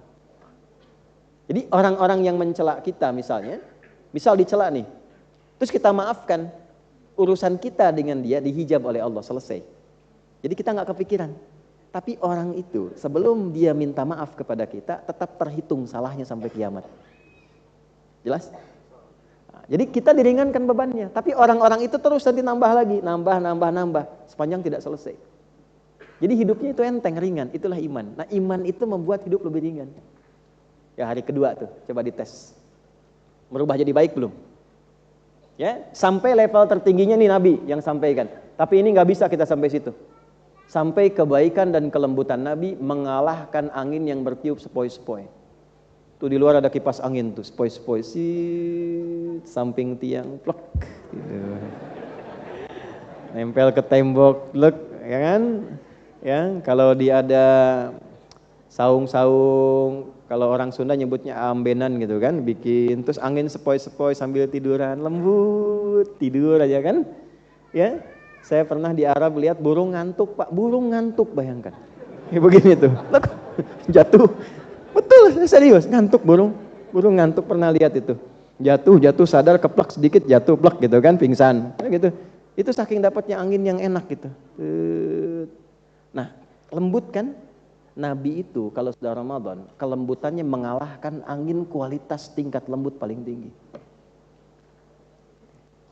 Jadi orang-orang yang mencela kita misalnya, misal dicela nih, terus kita maafkan, urusan kita dengan dia dihijab oleh Allah, selesai. Jadi kita nggak kepikiran. Tapi orang itu sebelum dia minta maaf kepada kita tetap terhitung salahnya sampai kiamat. Jelas? Nah, jadi kita diringankan bebannya. Tapi orang-orang itu terus nanti nambah lagi, nambah sepanjang tidak selesai. Jadi hidupnya itu enteng, ringan. Itulah iman. Nah iman itu membuat hidup lebih ringan. Ya hari kedua tuh, coba dites. Merubah jadi baik belum? Ya, sampai level tertingginya nih Nabi yang sampaikan. Tapi ini nggak bisa kita sampai situ. Sampai kebaikan dan kelembutan Nabi mengalahkan angin yang bertiup sepoi-sepoi. Tuh di luar ada kipas angin tuh, sepoi-sepoi samping tiang, plek. Gitu. Nempel ke tembok, plek, ya kan? Ya, kalau dia ada saung-saung, kalau orang Sunda nyebutnya ambenan gitu kan, bikin terus angin sepoi-sepoi sambil tiduran, lembut, tidur aja kan. Ya, saya pernah di Arab lihat burung ngantuk Pak, burung ngantuk bayangkan. Ya begini tuh, jatuh, betul serius, ngantuk burung ngantuk pernah lihat itu. Jatuh sadar keplak sedikit jatuh plek gitu kan, pingsan, ya gitu. Itu saking dapatnya angin yang enak gitu. Nah, lembut kan? Nabi itu kalau sudah Ramadan, kelembutannya mengalahkan angin kualitas tingkat lembut paling tinggi.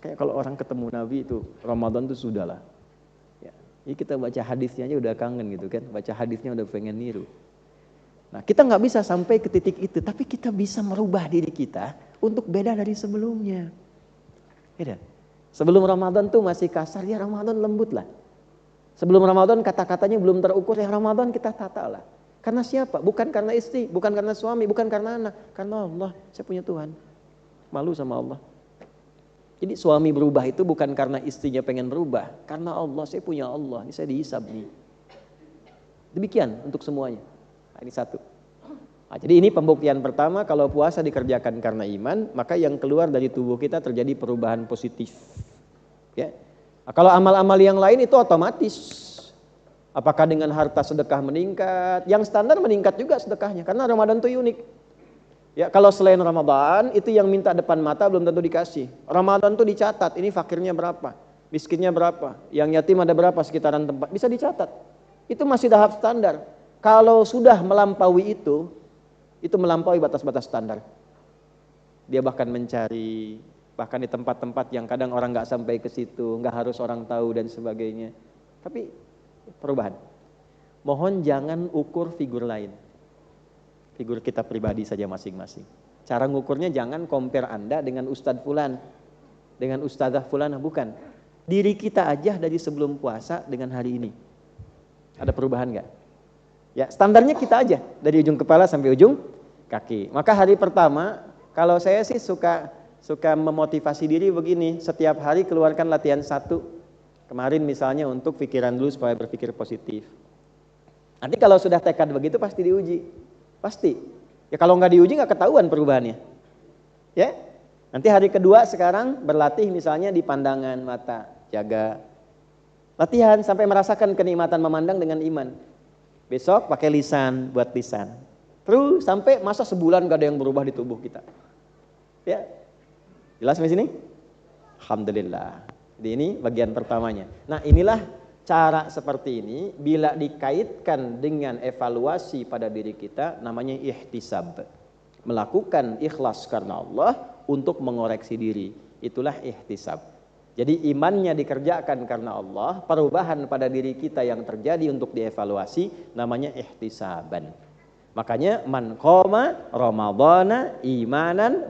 Kayak kalau orang ketemu Nabi itu, Ramadan itu sudahlah. Ya, ini kita baca hadisnya aja udah kangen gitu kan, baca hadisnya udah pengen niru. Nah kita nggak bisa sampai ke titik itu, tapi kita bisa merubah diri kita untuk beda dari sebelumnya. Beda. Sebelum Ramadan tuh masih kasar, ya Ramadan lembut lah. Sebelum Ramadan kata-katanya belum terukur, ya Ramadan kita tata lah. Karena siapa? Bukan karena istri, bukan karena suami, bukan karena anak. Karena Allah, saya punya Tuhan. Malu sama Allah. Jadi suami berubah itu bukan karena istrinya pengen berubah. Karena Allah, saya punya Allah, ini saya dihisab nih. Demikian untuk semuanya. Nah, ini satu. Nah, jadi ini pembuktian pertama, kalau puasa dikerjakan karena iman, maka yang keluar dari tubuh kita terjadi perubahan positif. Ya. Nah, kalau amal-amal yang lain itu otomatis. Apakah dengan harta sedekah meningkat? Yang standar meningkat juga sedekahnya. Karena Ramadan itu unik. Ya, kalau selain Ramadan, itu yang minta depan mata belum tentu dikasih. Ramadan itu dicatat, ini fakirnya berapa, miskinnya berapa, yang yatim ada berapa sekitaran tempat. Bisa dicatat. Itu masih tahap standar. Kalau sudah melampaui itu melampaui batas-batas standar. Dia bahkan mencari, bahkan di tempat-tempat yang kadang orang nggak sampai ke situ, nggak harus orang tahu dan sebagainya. Tapi perubahan. Mohon jangan ukur figur lain, figur kita pribadi saja masing-masing. Cara ngukurnya jangan compare Anda dengan Ustadz Fulan, dengan Ustadzah Fulanah, bukan. Diri kita aja dari sebelum puasa dengan hari ini. Ada perubahan nggak? Ya, standarnya kita aja dari ujung kepala sampai ujung kaki. Maka hari pertama, kalau saya sih suka memotivasi diri begini, setiap hari keluarkan latihan 1. Kemarin misalnya untuk pikiran dulu supaya berpikir positif. Nanti kalau sudah tekad begitu pasti diuji. Pasti. Ya kalau nggak diuji nggak ketahuan perubahannya. Ya. Nanti hari kedua sekarang berlatih misalnya di pandangan mata, jaga. Latihan sampai merasakan kenikmatan memandang dengan iman. Besok pakai lisan, buat lisan. Terus sampai masa sebulan gak ada yang berubah di tubuh kita. Ya, jelas sampai sini? Alhamdulillah. Jadi ini bagian pertamanya. Nah inilah cara seperti ini bila dikaitkan dengan evaluasi pada diri kita namanya ihtisab. Melakukan ikhlas karena Allah untuk mengoreksi diri. Itulah ihtisab. Jadi imannya dikerjakan karena Allah, perubahan pada diri kita yang terjadi untuk dievaluasi namanya ihtisaban. Makanya man qoma ramadhana imanan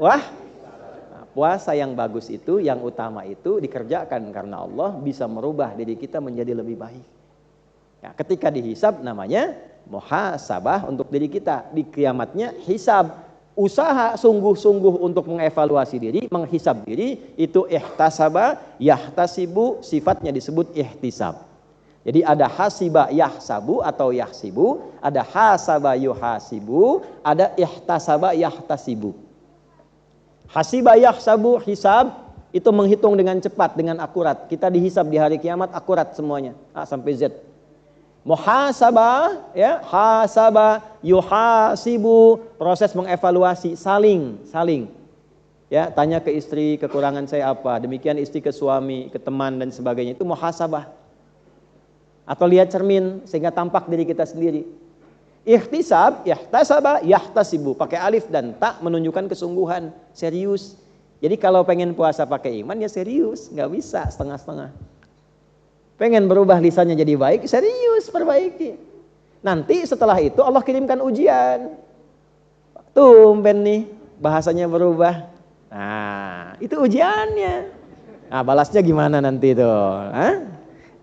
puasa yang bagus itu, yang utama itu dikerjakan karena Allah bisa merubah diri kita menjadi lebih baik. Ya, ketika dihisab namanya muhasabah untuk diri kita. Di kiamatnya hisab. Usaha sungguh-sungguh untuk mengevaluasi diri, menghisab diri, itu ihtasaba, yahtasibu, sifatnya disebut ihtisab. Jadi ada hasiba yahsabu atau yahsibu, ada hasaba yuhasibu, ada ihtasaba yahtasibu. Hasiba yahsabu, hisab, itu menghitung dengan cepat, dengan akurat. Kita dihisab di hari kiamat akurat semuanya, A sampai Z. Muhasabah, ya, hasaba, yuhasibu, proses mengevaluasi, saling. Ya, tanya ke istri kekurangan saya apa, demikian istri ke suami, ke teman dan sebagainya, itu muhasabah. Atau lihat cermin sehingga tampak diri kita sendiri. Ihtisab, yahtasaba, yahtasibu, pakai alif dan ta menunjukkan kesungguhan, serius. Jadi kalau pengen puasa pakai iman ya serius, nggak bisa setengah-setengah. Pengen berubah lisannya jadi baik, serius perbaiki. Nanti setelah itu Allah kirimkan ujian. Tumben nih bahasanya berubah. Nah, itu ujiannya. Nah, balasnya gimana nanti itu?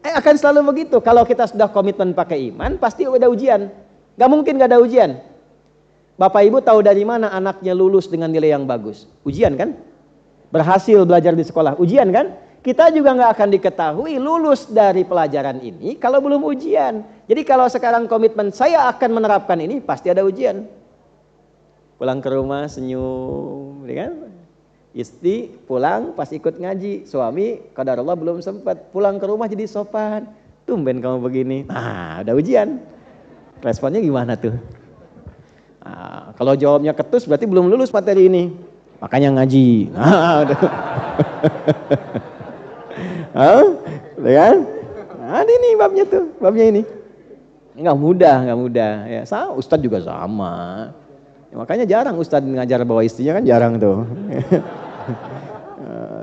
Akan selalu begitu. Kalau kita sudah komitmen pakai iman, pasti ada ujian. Gak mungkin gak ada ujian. Bapak Ibu tahu dari mana anaknya lulus dengan nilai yang bagus? Ujian kan? Berhasil belajar di sekolah, ujian kan? Kita juga nggak akan diketahui lulus dari pelajaran ini kalau belum ujian. Jadi kalau sekarang komitmen saya akan menerapkan ini, pasti ada ujian. Pulang ke rumah senyum, ya kan? Istri pulang pas ikut ngaji, suami qadarullah belum sempat, pulang ke rumah jadi sopan. Tumben kamu begini. Nah, ada ujian. Responnya gimana tuh? Nah, kalau jawabnya ketus berarti belum lulus materi ini. Makanya ngaji. Nah, kan? Nah, ini babnya tuh, babnya ini. Nggak mudah. Ya, sama, Ustadz juga sama. Ya, makanya jarang Ustadz ngajar bawa istrinya kan jarang tuh.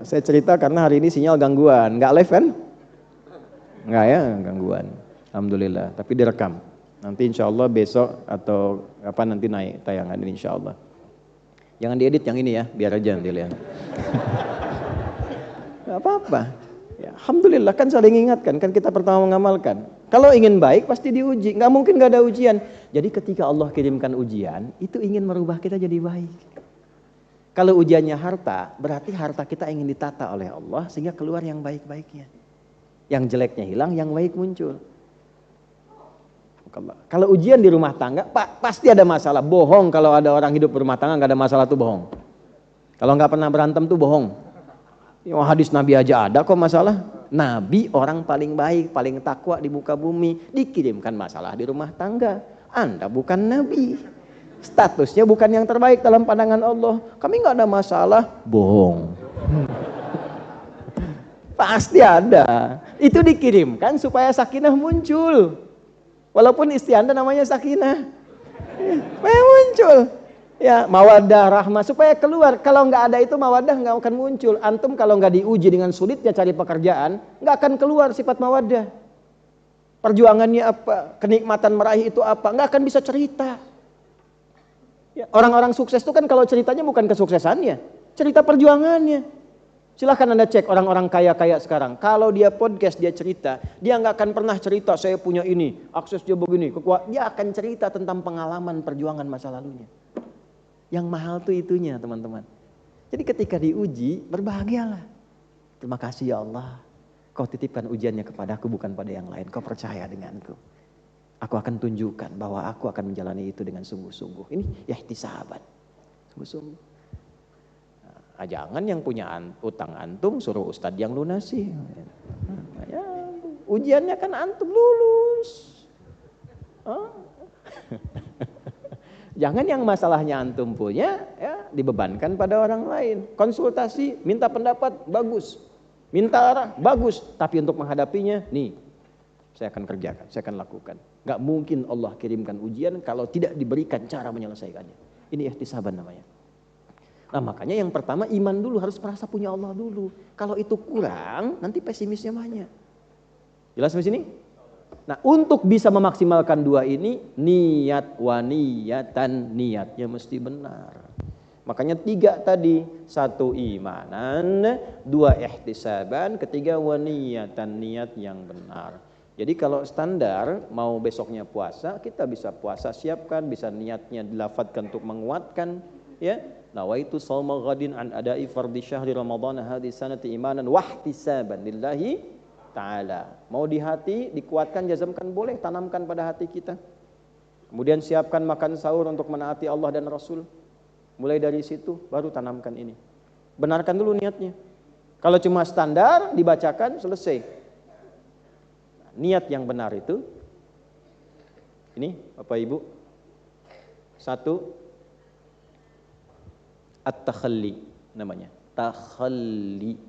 Saya cerita karena hari ini sinyal gangguan, nggak live kan? Nggak ya, gangguan. Alhamdulillah, tapi direkam. Nanti insya Allah besok atau kapan nanti naik tayangan ini insya Allah. Jangan diedit yang ini ya, biar aja nanti lihat. Nggak apa-apa. Ya, alhamdulillah kan saling ingatkan, kan kita pertama mengamalkan. Kalau ingin baik pasti diuji, nggak mungkin nggak ada ujian. Jadi ketika Allah kirimkan ujian, itu ingin merubah kita jadi baik. Kalau ujiannya harta, berarti harta kita ingin ditata oleh Allah sehingga keluar yang baik-baiknya. Yang jeleknya hilang, yang baik muncul. Kalau ujian di rumah tangga, pasti ada masalah. Bohong kalau ada orang hidup berumah tangga nggak ada masalah tuh bohong. Kalau nggak pernah berantem tuh bohong. Hadis Nabi aja ada kok masalah. Nabi orang paling baik, paling takwa di muka bumi, dikirimkan masalah di rumah tangga. Anda bukan Nabi. Statusnya bukan yang terbaik dalam pandangan Allah. Kami nggak ada masalah, bohong. Pasti ada. Itu dikirimkan supaya sakinah muncul. Walaupun istri Anda namanya sakinah. Supaya muncul. Ya, mawaddah, rahmah, supaya keluar. Kalau nggak ada itu mawaddah nggak akan muncul. Antum kalau nggak diuji dengan sulitnya cari pekerjaan, nggak akan keluar sifat mawaddah. Perjuangannya apa? Kenikmatan meraih itu apa? Nggak akan bisa cerita. Ya, orang-orang sukses itu kan kalau ceritanya bukan kesuksesannya, cerita perjuangannya. Silahkan Anda cek orang-orang kaya-kaya sekarang. Kalau dia podcast, dia cerita, dia nggak akan pernah cerita saya punya ini, akses dia begini, dia akan cerita tentang pengalaman perjuangan masa lalunya. Yang mahal tuh itunya, teman-teman. Jadi ketika diuji, berbahagialah. Terima kasih ya Allah, Kau titipkan ujiannya kepadaku bukan pada yang lain. Kau percaya denganku. Aku akan tunjukkan bahwa aku akan menjalani itu dengan sungguh-sungguh. Ini ihtisaban. Sungguh-sungguh. Jangan yang punya utang antum suruh ustadz yang lunasi. Ya, ujiannya kan antum lulus. Jangan yang masalahnya antum punya ya dibebankan pada orang lain. Konsultasi, minta pendapat, bagus. Minta arah, bagus. Tapi untuk menghadapinya, nih saya akan kerjakan, saya akan lakukan. Gak mungkin Allah kirimkan ujian kalau tidak diberikan cara menyelesaikannya. Ini ihtisaban namanya. Nah makanya yang pertama iman dulu, harus merasa punya Allah dulu. Kalau itu kurang, nanti pesimisnya banyak. Jelas di sini? Nah untuk bisa memaksimalkan dua ini, niat wa niyatan, niatnya mesti benar. Makanya 3 tadi, 1 imanan, 2 ihtisaban, 3 wa niyatan, niat yang benar. Jadi kalau standar mau besoknya puasa, kita bisa puasa siapkan, bisa niatnya dilafadzkan untuk menguatkan, ya. Nawaitu shauma ghadin an ada'i fardhi syahri ramadhan hadhihi sanati imanan wa ihtisaban lillahi ta'ala. Mau di hati dikuatkan, jazamkan, boleh tanamkan pada hati kita. Kemudian siapkan makan sahur untuk menaati Allah dan Rasul. Mulai dari situ baru tanamkan ini. Benarkan dulu niatnya. Kalau cuma standar dibacakan selesai. Niat yang benar itu ini Bapak Ibu, 1 at-takhalli namanya. Takhalli.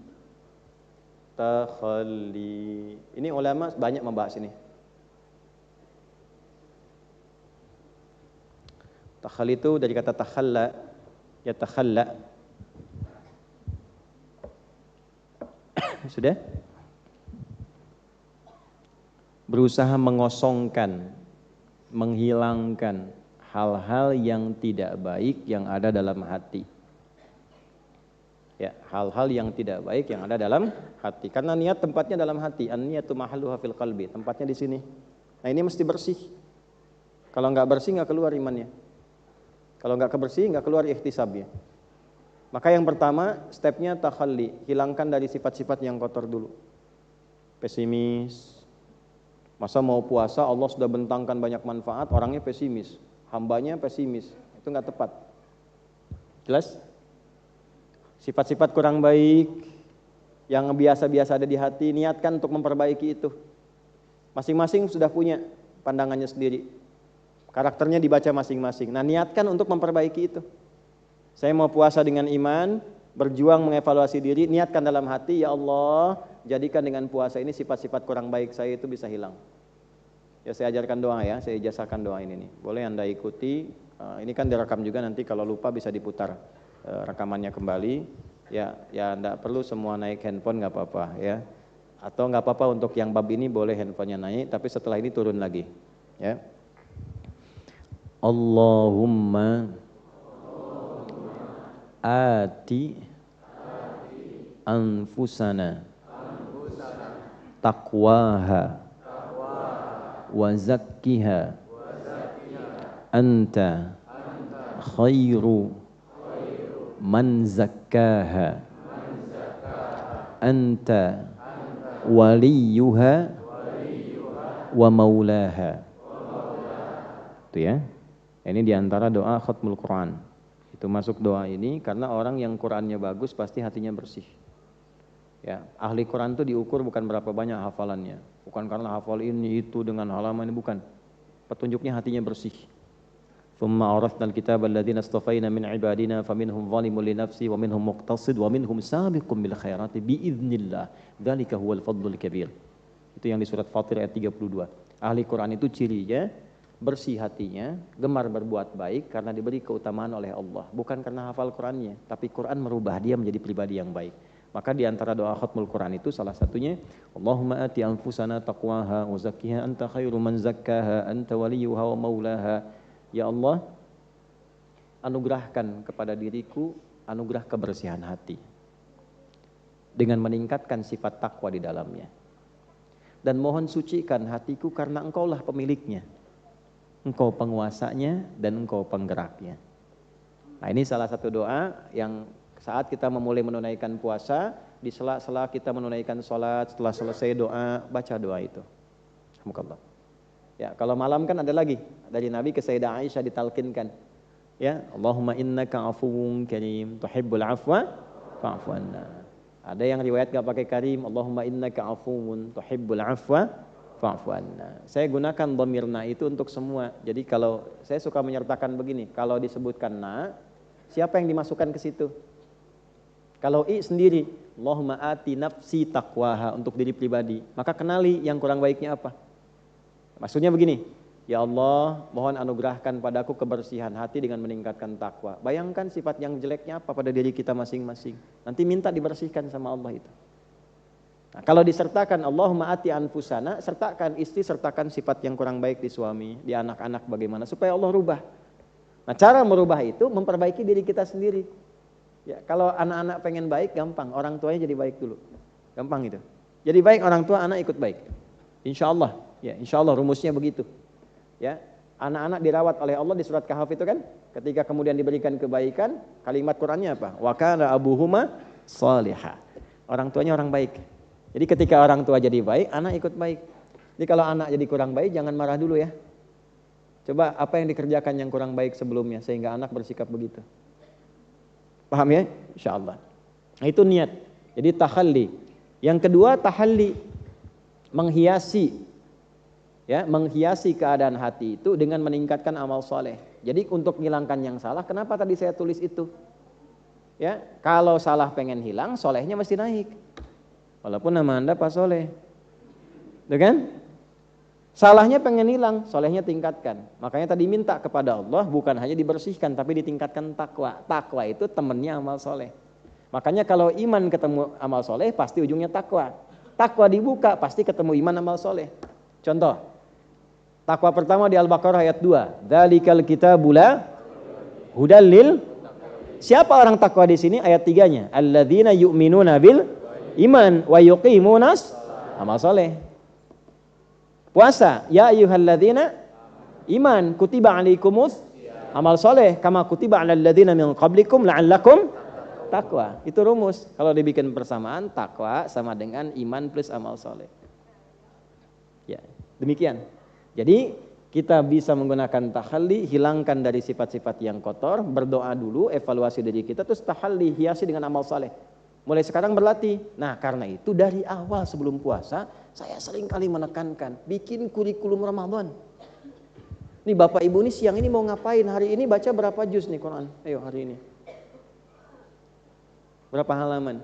Ini ulama banyak membahas ini. Takhalli itu dari kata takhalla, ya takhalla. Sudah? Berusaha mengosongkan, menghilangkan hal-hal yang tidak baik yang ada dalam hati. Ya, hal-hal yang tidak baik yang ada dalam hati. Karena niat tempatnya dalam hati. An-niyatu mahalluha fil qalbi. Tempatnya di sini. Nah, ini mesti bersih. Kalau nggak bersih nggak keluar imannya. Kalau nggak kebersih nggak keluar ihtisabnya. Maka yang pertama stepnya takhalli, hilangkan dari sifat-sifat yang kotor dulu. Pesimis. Masa mau puasa Allah sudah bentangkan banyak manfaat, orangnya pesimis. Hambanya pesimis. Itu nggak tepat. Jelas? Sifat-sifat kurang baik yang biasa-biasa ada di hati, niatkan untuk memperbaiki itu. Masing-masing sudah punya pandangannya sendiri. Karakternya dibaca masing-masing. Nah, niatkan untuk memperbaiki itu. Saya mau puasa dengan iman, berjuang mengevaluasi diri, niatkan dalam hati, ya Allah, jadikan dengan puasa ini sifat-sifat kurang baik saya itu bisa hilang. Ya saya ajarkan doa ya, saya ijazahkan doa ini nih. Boleh Anda ikuti, ini kan direkam juga, nanti kalau lupa bisa diputar rekamannya kembali. Ya enggak perlu semua naik handphone, nggak apa-apa ya. Atau nggak apa-apa untuk yang bab ini boleh handphonenya naik, tapi setelah ini turun lagi. Ya. Allahumma ati anfusana taqwaha wa zakkiha anta khairu man zakkaha anta waliyuha wa maulaha. Itu ya. Ini diantara doa khatmul Quran. Itu masuk doa ini karena orang yang Qurannya bagus pasti hatinya bersih. Ya, ahli Quran itu diukur bukan berapa banyak hafalannya, bukan karena hafal ini itu dengan halaman ini, bukan. Petunjuknya hatinya bersih. Tsumma awrathnal kitaba alladziina istafaina min ibadina faminhum zalimun li nafsi wa minhum muqtasid wa minhum sabiqun bil khairati biiznillah. Dzalika huwal fadlul kabir. Itu yang di surat Fatir ayat 32. Ahli Quran itu cirinya bersih hatinya, gemar berbuat baik karena diberi keutamaan oleh Allah, bukan karena hafal Qurannya, tapi Quran merubah dia menjadi pribadi yang baik. Maka di antara doa khatmul Quran itu salah satunya Allahumma ati anfusana taqwaha wa zakkiha anta khairu man zakkaha anta waliyuha wa maulaha. Ya Allah, anugerahkan kepada diriku anugerah kebersihan hati. dengan meningkatkan sifat takwa di dalamnya. Dan mohon sucikan hatiku karena engkaulah pemiliknya. Engkau penguasanya dan engkau penggeraknya. Nah, ini salah satu doa yang saat kita memulai menunaikan puasa, di sela-sela kita menunaikan sholat, setelah selesai doa, baca doa itu. Alhamdulillah. Ya, kalau malam kan ada lagi dari Nabi ke Sayyidah Aisyah ditalkinkan. Ya, Allahumma innaka afuwun karim, tuhibbul afwa fa'fu anna. Ada yang riwayat enggak pakai karim, Allahumma innaka afuwun tuhibbul afwa fa'fu anna. Saya gunakan dhamirna itu untuk semua. Jadi kalau saya suka menyertakan begini, kalau disebutkan na, siapa yang dimasukkan ke situ? Kalau i sendiri, Allahumma ati nafsi taqwaha untuk diri pribadi, maka kenali yang kurang baiknya apa. Maksudnya begini, ya Allah, mohon anugerahkan padaku kebersihan hati dengan meningkatkan takwa. Bayangkan sifat yang jeleknya apa pada diri kita masing-masing. Nanti minta dibersihkan sama Allah itu. Nah, kalau disertakan Allahumma ati anfusana, sertakan istri, sertakan sifat yang kurang baik di suami, di anak-anak bagaimana supaya Allah rubah. Nah, cara merubah itu memperbaiki diri kita sendiri. Ya, kalau anak-anak pengen baik gampang, orang tuanya jadi baik dulu. Gampang itu. Jadi baik orang tua, anak ikut baik. Insya Allah. Ya, insya Allah rumusnya begitu. Ya, anak-anak dirawat oleh Allah di surat Kahf itu kan, ketika kemudian diberikan kebaikan, kalimat Qur'annya apa? Wa kana abuhuma salihah. Orang tuanya orang baik. Jadi ketika orang tua jadi baik, anak ikut baik. Jadi kalau anak jadi kurang baik, jangan marah dulu ya. Coba apa yang dikerjakan yang kurang baik sebelumnya sehingga anak bersikap begitu. Paham ya? Insya Allah. Nah, itu niat. Jadi tahalli. Yang kedua tahalli, menghiasi. Ya, menghiasi keadaan hati itu dengan meningkatkan amal soleh. Jadi untuk menghilangkan yang salah, kenapa tadi saya tulis itu? Ya, kalau salah pengen hilang, solehnya mesti naik. Walaupun nama Anda Pak Soleh, tuh kan? Salahnya pengen hilang, solehnya tingkatkan. Makanya tadi minta kepada Allah bukan hanya dibersihkan, tapi ditingkatkan takwa. Takwa itu temennya amal soleh. Makanya kalau iman ketemu amal soleh, pasti ujungnya takwa. Takwa dibuka, pasti ketemu iman amal soleh. Contoh. Takwa pertama di Al-Baqarah ayat 2. Dzalikal kitabul la hudal lil. Siapa orang takwa di sini? Ayat 3-nya. Alladzina yu'minuna bil iman wa yuqimunas amal soleh. Puasa, ya ayyuhalladzina iman kutiba alaikumus amal soleh kama kutiba alal ladzina min qablikum la'allakum taqwa. Itu rumus. Kalau dibikin persamaan, takwa sama dengan iman plus amal soleh. Ya, demikian. Jadi kita bisa menggunakan tahalli, hilangkan dari sifat-sifat yang kotor, berdoa dulu, evaluasi diri kita, terus tahalli, hiasi dengan amal saleh. Mulai sekarang berlatih. Nah, karena itu dari awal sebelum puasa, saya sering kali menekankan, bikin kurikulum Ramadan. Nih Bapak Ibu nih siang ini mau ngapain? Hari ini baca berapa juz nih Quran? Ayo hari ini. Berapa halaman?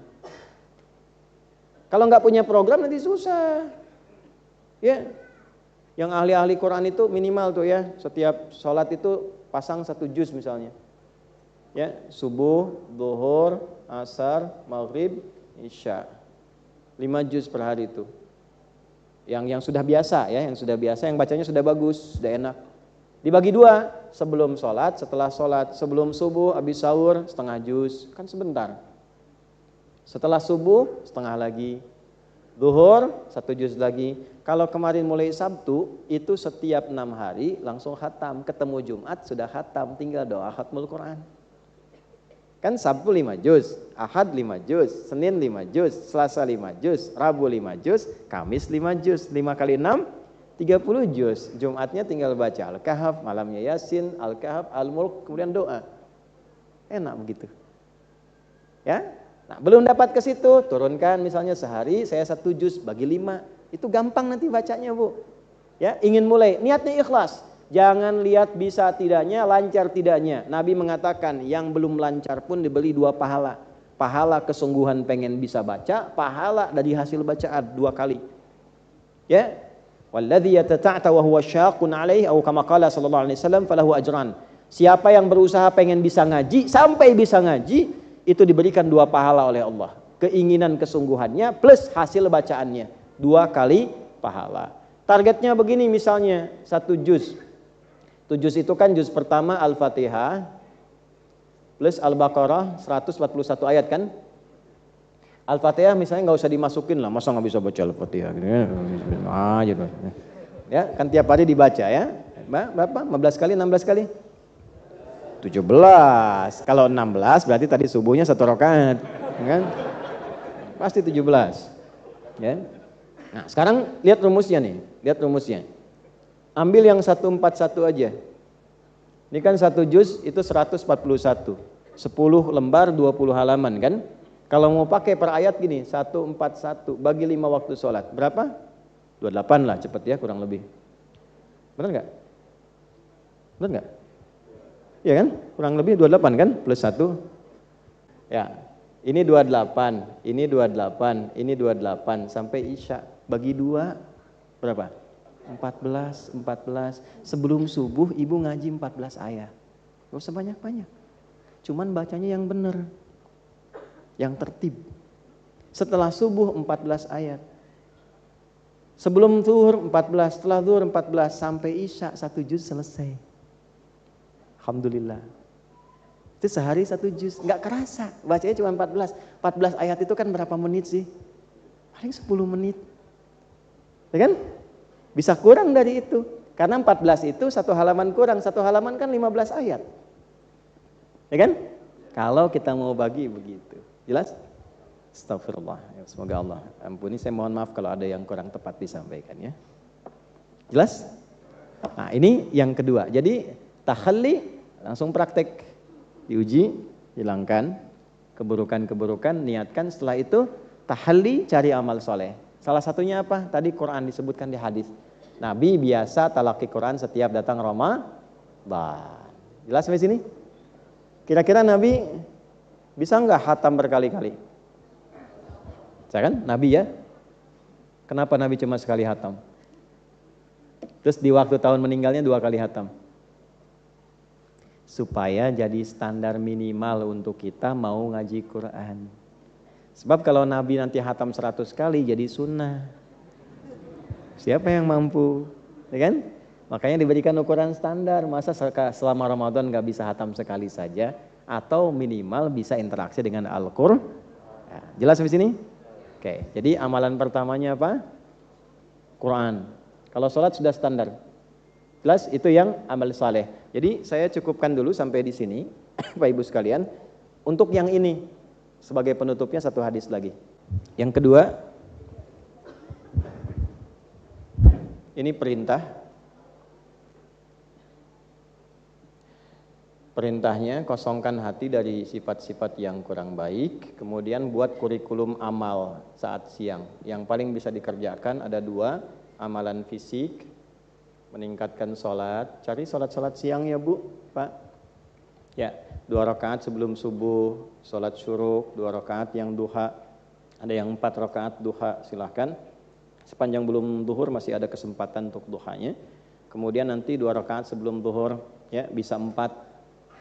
Kalau nggak punya program nanti susah. Ya. Yang ahli-ahli Quran itu minimal tuh ya, setiap sholat itu pasang 1 juz misalnya. Ya, subuh, zuhur, asar, maghrib, isya. 5 juz per hari itu. Yang sudah biasa ya, yang sudah biasa, yang bacanya sudah bagus, sudah enak. Dibagi 2, sebelum sholat, setelah sholat, sebelum subuh, habis sahur, setengah juz, kan sebentar. Setelah subuh, setengah lagi. Zuhur, 1 juz lagi. Kalau kemarin mulai Sabtu, itu setiap 6 hari langsung khatam. Ketemu Jumat sudah khatam, tinggal doa khatmul Quran. Kan Sabtu 5 juz, Ahad 5 juz, Senin 5 juz, Selasa 5 juz, Rabu 5 juz, Kamis 5 juz, 5 kali 6, 30 juz. Jumatnya tinggal baca Al-Kahf, malamnya Yasin, Al-Kahf, Al-Mulk, kemudian doa. Enak begitu. Ya? Nah, belum dapat ke situ, turunkan misalnya sehari saya 1 juz bagi 5. Itu gampang nanti bacanya, Bu. Ya, ingin mulai, niatnya ikhlas. Jangan lihat bisa tidaknya, lancar tidaknya. Nabi mengatakan yang belum lancar pun diberi 2 pahala. Pahala kesungguhan pengen bisa baca, pahala dari hasil bacaan 2 kali. Ya. Walladzi yatata'ta wa huwa syaqqun 'alaihi atau kama qala sallallahu alaihi wasallam falahu ajran. Siapa yang berusaha pengen bisa ngaji sampai bisa ngaji, itu diberikan 2 pahala oleh Allah. Keinginan kesungguhannya plus hasil bacaannya. 2 kali pahala. Targetnya begini misalnya 1 juz. 1 juz itu kan juz pertama Al-Fatihah plus Al-Baqarah 141 ayat kan. Al-Fatihah misalnya nggak usah dimasukin lah, masa nggak bisa baca Al-Fatihah gitu ya. Ya, kan tiap hari dibaca ya. Berapa? 15 kali, 16 kali? 17. Kalau 16 berarti tadi subuhnya 1 rakaat, kan? Pasti 17. Ya. Nah, sekarang lihat rumusnya nih, lihat rumusnya. Ambil yang 141 aja. Ini kan 1 juz itu 141. 10 lembar 20 halaman kan? Kalau mau pakai per ayat gini, 141 bagi 5 waktu sholat. Berapa? 28 lah cepet ya kurang lebih. Benar nggak? Benar nggak? Iya kan? Kurang lebih 28 kan? Plus 1. Ya, ini 28, ini 28, ini 28 sampai Isya. Bagi 2 berapa? 14. Sebelum subuh ibu ngaji 14 ayat. Gak usah banyak-banyak. Cuman bacanya yang benar. Yang tertib. Setelah subuh 14 ayat. Sebelum zuhur 14, setelah zuhur 14 sampai Isya 1 juz selesai. Alhamdulillah. Itu sehari 1 juz, enggak kerasa. Bacanya cuma 14. 14 ayat itu kan berapa menit sih? Paling 10 menit. Ya kan? Bisa kurang dari itu. Karena 14 itu 1 halaman kurang, 1 halaman kan 15 ayat. Ya kan? Kalau kita mau bagi begitu. Jelas? Astagfirullah. Semoga Allah ampuni. Saya mohon maaf kalau ada yang kurang tepat disampaikan ya. Jelas? Nah, ini yang kedua. Jadi tahalli langsung praktek. Diuji, hilangkan keburukan-keburukan, niatkan. Setelah itu tahalli, cari amal soleh. Salah satunya apa? Tadi Quran disebutkan di hadis. Nabi biasa talaqi Quran setiap datang Ramadan. Jelas sampai sini? Kira-kira Nabi bisa nggak hatam berkali-kali? Saya kan Nabi ya. Kenapa Nabi cuma sekali hatam? Terus di waktu tahun meninggalnya 2 kali hatam. Supaya jadi standar minimal untuk kita mau ngaji Quran. Sebab kalau Nabi nanti hatam 100 kali jadi sunnah. Siapa yang mampu? Ya kan? Makanya diberikan ukuran standar. Masa selama Ramadan gak bisa hatam sekali saja? Atau minimal bisa interaksi dengan Al-Qur'an. Nah, jelas sampai sini? Oke, jadi amalan pertamanya apa? Quran. Kalau sholat sudah standar. Jelas itu yang amal saleh. Jadi saya cukupkan dulu sampai di sini, Bapak Ibu sekalian. Untuk yang ini, sebagai penutupnya 1 hadis lagi. Yang kedua, ini perintah. Perintahnya kosongkan hati dari sifat-sifat yang kurang baik, kemudian buat kurikulum amal saat siang. Yang paling bisa dikerjakan ada 2, amalan fisik, meningkatkan sholat, cari sholat-sholat siang ya Bu, Pak. Ya, 2 rakaat sebelum subuh, sholat syuruk, 2 rakaat yang duha, ada yang 4 rakaat duha, silahkan. Sepanjang belum duhur masih ada kesempatan untuk duhanya. Kemudian nanti 2 rakaat sebelum duhur, ya bisa 4.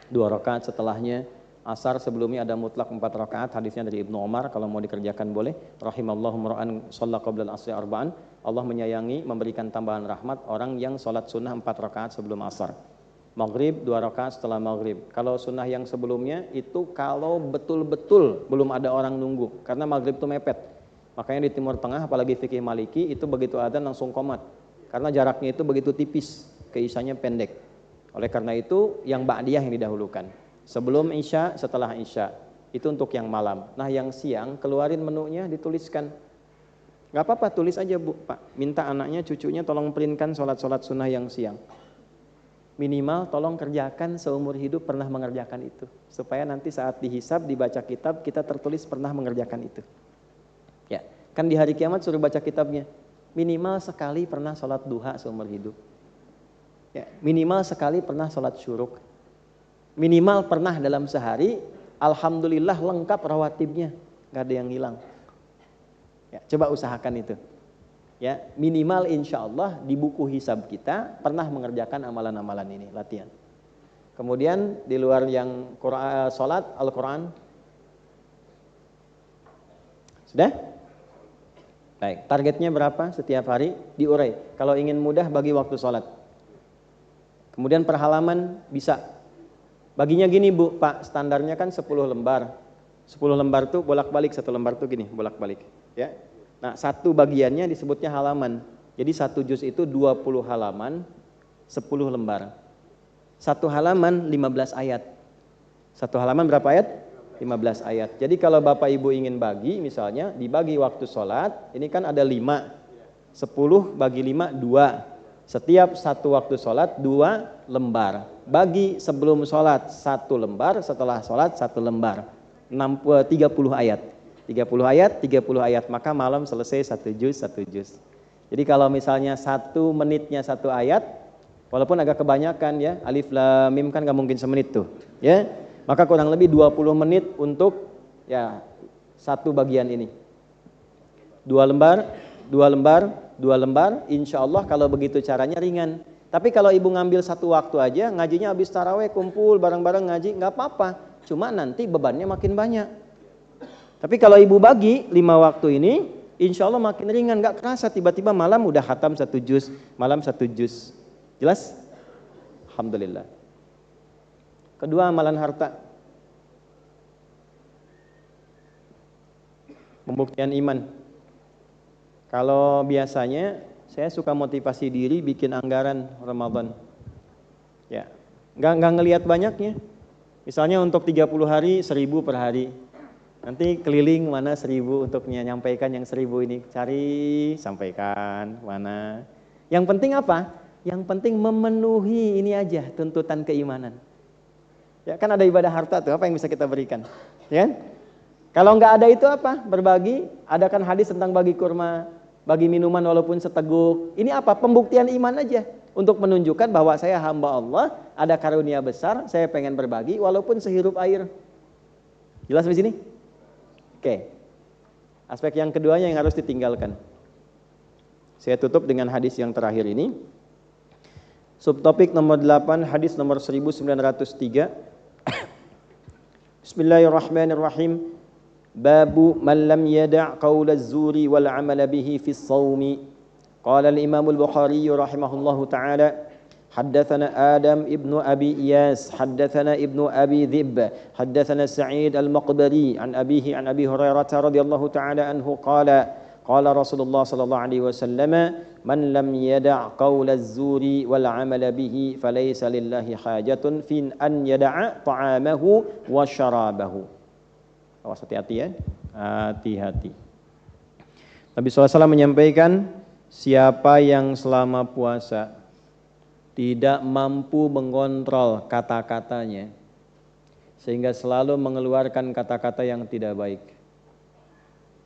2 rakaat setelahnya, asar sebelumnya ada mutlak 4 rakaat, hadisnya dari Ibnu Umar, kalau mau dikerjakan boleh. Rahimallahu mura'an shalla qabla al-asri arba'an. Allah menyayangi, memberikan tambahan rahmat orang yang sholat sunnah 4 rakaat sebelum asar. Maghrib 2 rakaat setelah maghrib. Kalau sunnah yang sebelumnya itu kalau betul-betul belum ada orang nunggu, karena maghrib itu mepet. Makanya di Timur Tengah apalagi fikih Maliki itu begitu adzan langsung qomat. Karena jaraknya itu begitu tipis, ke isyanya pendek. Oleh karena itu yang ba'diyah yang didahulukan. Sebelum Isya, setelah Isya. Itu untuk yang malam. Nah yang siang keluarin menunya, dituliskan. Gak apa-apa, tulis aja Bu, Pak. Minta anaknya, cucunya tolong printkan sholat-sholat sunnah yang siang. Minimal tolong kerjakan seumur hidup pernah mengerjakan itu. Supaya nanti saat dihisab, dibaca kitab, kita tertulis pernah mengerjakan itu. Ya, kan di hari kiamat suruh baca kitabnya. Minimal sekali pernah sholat duha seumur hidup. Ya, minimal sekali pernah sholat syuruk. Minimal pernah dalam sehari, alhamdulillah lengkap rawatibnya, gak ada yang hilang. Ya, coba usahakan itu. Ya, minimal insya Allah di buku hisab kita pernah mengerjakan amalan-amalan ini, latihan. Kemudian di luar yang sholat, Al-Quran. Sudah? Baik, targetnya berapa setiap hari? Diurai. Kalau ingin mudah bagi waktu sholat. Kemudian per halaman bisa. Baginya gini Bu, Pak, standarnya kan 10 lembar. 10 lembar tuh bolak-balik, 1 lembar tuh gini, bolak-balik. Ya. Nah, satu bagiannya disebutnya halaman. Jadi 1 juz itu 20 halaman, 10 lembar. 1 halaman 15 ayat. 1 halaman berapa ayat? 15 ayat. Jadi kalau Bapak Ibu ingin bagi, misalnya dibagi waktu sholat, ini kan ada 5. 10 bagi 5, 2. Setiap 1 waktu sholat 2 lembar. Bagi sebelum sholat 1 lembar, setelah sholat 1 lembar. 30 ayat. 30 ayat, 30 ayat. Maka malam selesai 1 juz, 1 juz. Jadi kalau misalnya 1 menitnya 1 ayat, walaupun agak kebanyakan ya, alif lam mim kan gak mungkin semenit tuh. Ya, maka kurang lebih 20 menit untuk ya 1 bagian ini. 2 lembar, 2 lembar, 2 lembar, insya Allah kalau begitu caranya ringan. Tapi kalau ibu ngambil 1 waktu aja, ngajinya habis taraweh, kumpul bareng-bareng ngaji, nggak apa-apa. Cuma nanti bebannya makin banyak. Tapi kalau ibu bagi 5 waktu ini, insya Allah makin ringan, nggak kerasa tiba-tiba malam udah khatam 1 juz, malam 1 juz. Jelas? Alhamdulillah. Kedua, amalan harta. Pembuktian iman. Kalau biasanya saya suka motivasi diri bikin anggaran Ramadan. Ya, nggak ngelihat banyaknya. Misalnya untuk 30 hari 1000 per hari. Nanti keliling mana 1000 untuk menyampaikan yang 1000 ini. Cari, sampaikan mana. Yang penting apa? Yang penting memenuhi ini aja tuntutan keimanan. Ya kan ada ibadah harta tuh, apa yang bisa kita berikan? Ya kan? Kalau nggak ada itu apa? Berbagi. Ada kan hadis tentang bagi kurma, bagi minuman walaupun seteguk. Ini apa? Pembuktian iman aja. Untuk menunjukkan bahwa saya hamba Allah, ada karunia besar, saya pengen berbagi walaupun sehirup air. Jelas di sini? Oke. Aspek yang keduanya yang harus ditinggalkan. Saya tutup dengan hadis yang terakhir ini. Subtopik nomor 8, hadis nomor 1903. Bismillahirrahmanirrahim. Babu man lam yada' qaula az-zuri wal 'amala bihi fi as-shaum. Qala al-Imam al-Bukhari rahimahullahu ta'ala, haddatsana Adam ibnu Abi Iyas, haddatsana ibnu Abi Dhib, haddatsana Sa'id al-Maqbari an abihi an Abi Hurairah radhiyallahu ta'ala anhu qala qala Rasulullah sallallahu alaihi wasallam, man lam yada' qaula az-zuri wal 'amala bihi falaysa lillahi hajatun fi an yada'a ta'amahu wa syarabahu. Awas hati-hati ya, hati-hati. Nabi SAW menyampaikan, siapa yang selama puasa tidak mampu mengontrol kata-katanya, sehingga selalu mengeluarkan kata-kata yang tidak baik.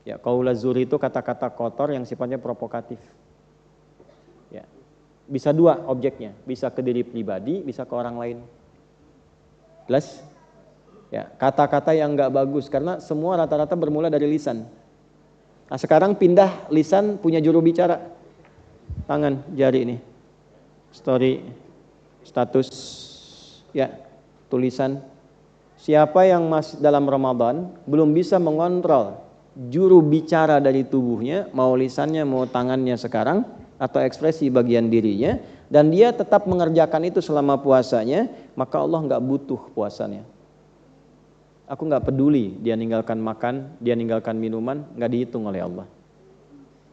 Ya, qaul az-zuri itu kata-kata kotor yang sifatnya provokatif. Ya, bisa 2 objeknya, bisa ke diri pribadi, bisa ke orang lain. Jelas? Ya, kata-kata yang nggak bagus karena semua rata-rata bermula dari lisan. Nah, sekarang pindah lisan punya juru bicara. Tangan, jari ini. Story, status, ya, tulisan. Siapa yang masih dalam Ramadan belum bisa mengontrol juru bicara dari tubuhnya, mau lisannya, mau tangannya sekarang, atau ekspresi bagian dirinya, dan dia tetap mengerjakan itu selama puasanya, maka Allah nggak butuh puasanya. Aku nggak peduli dia ninggalkan makan, dia ninggalkan minuman, nggak dihitung oleh Allah.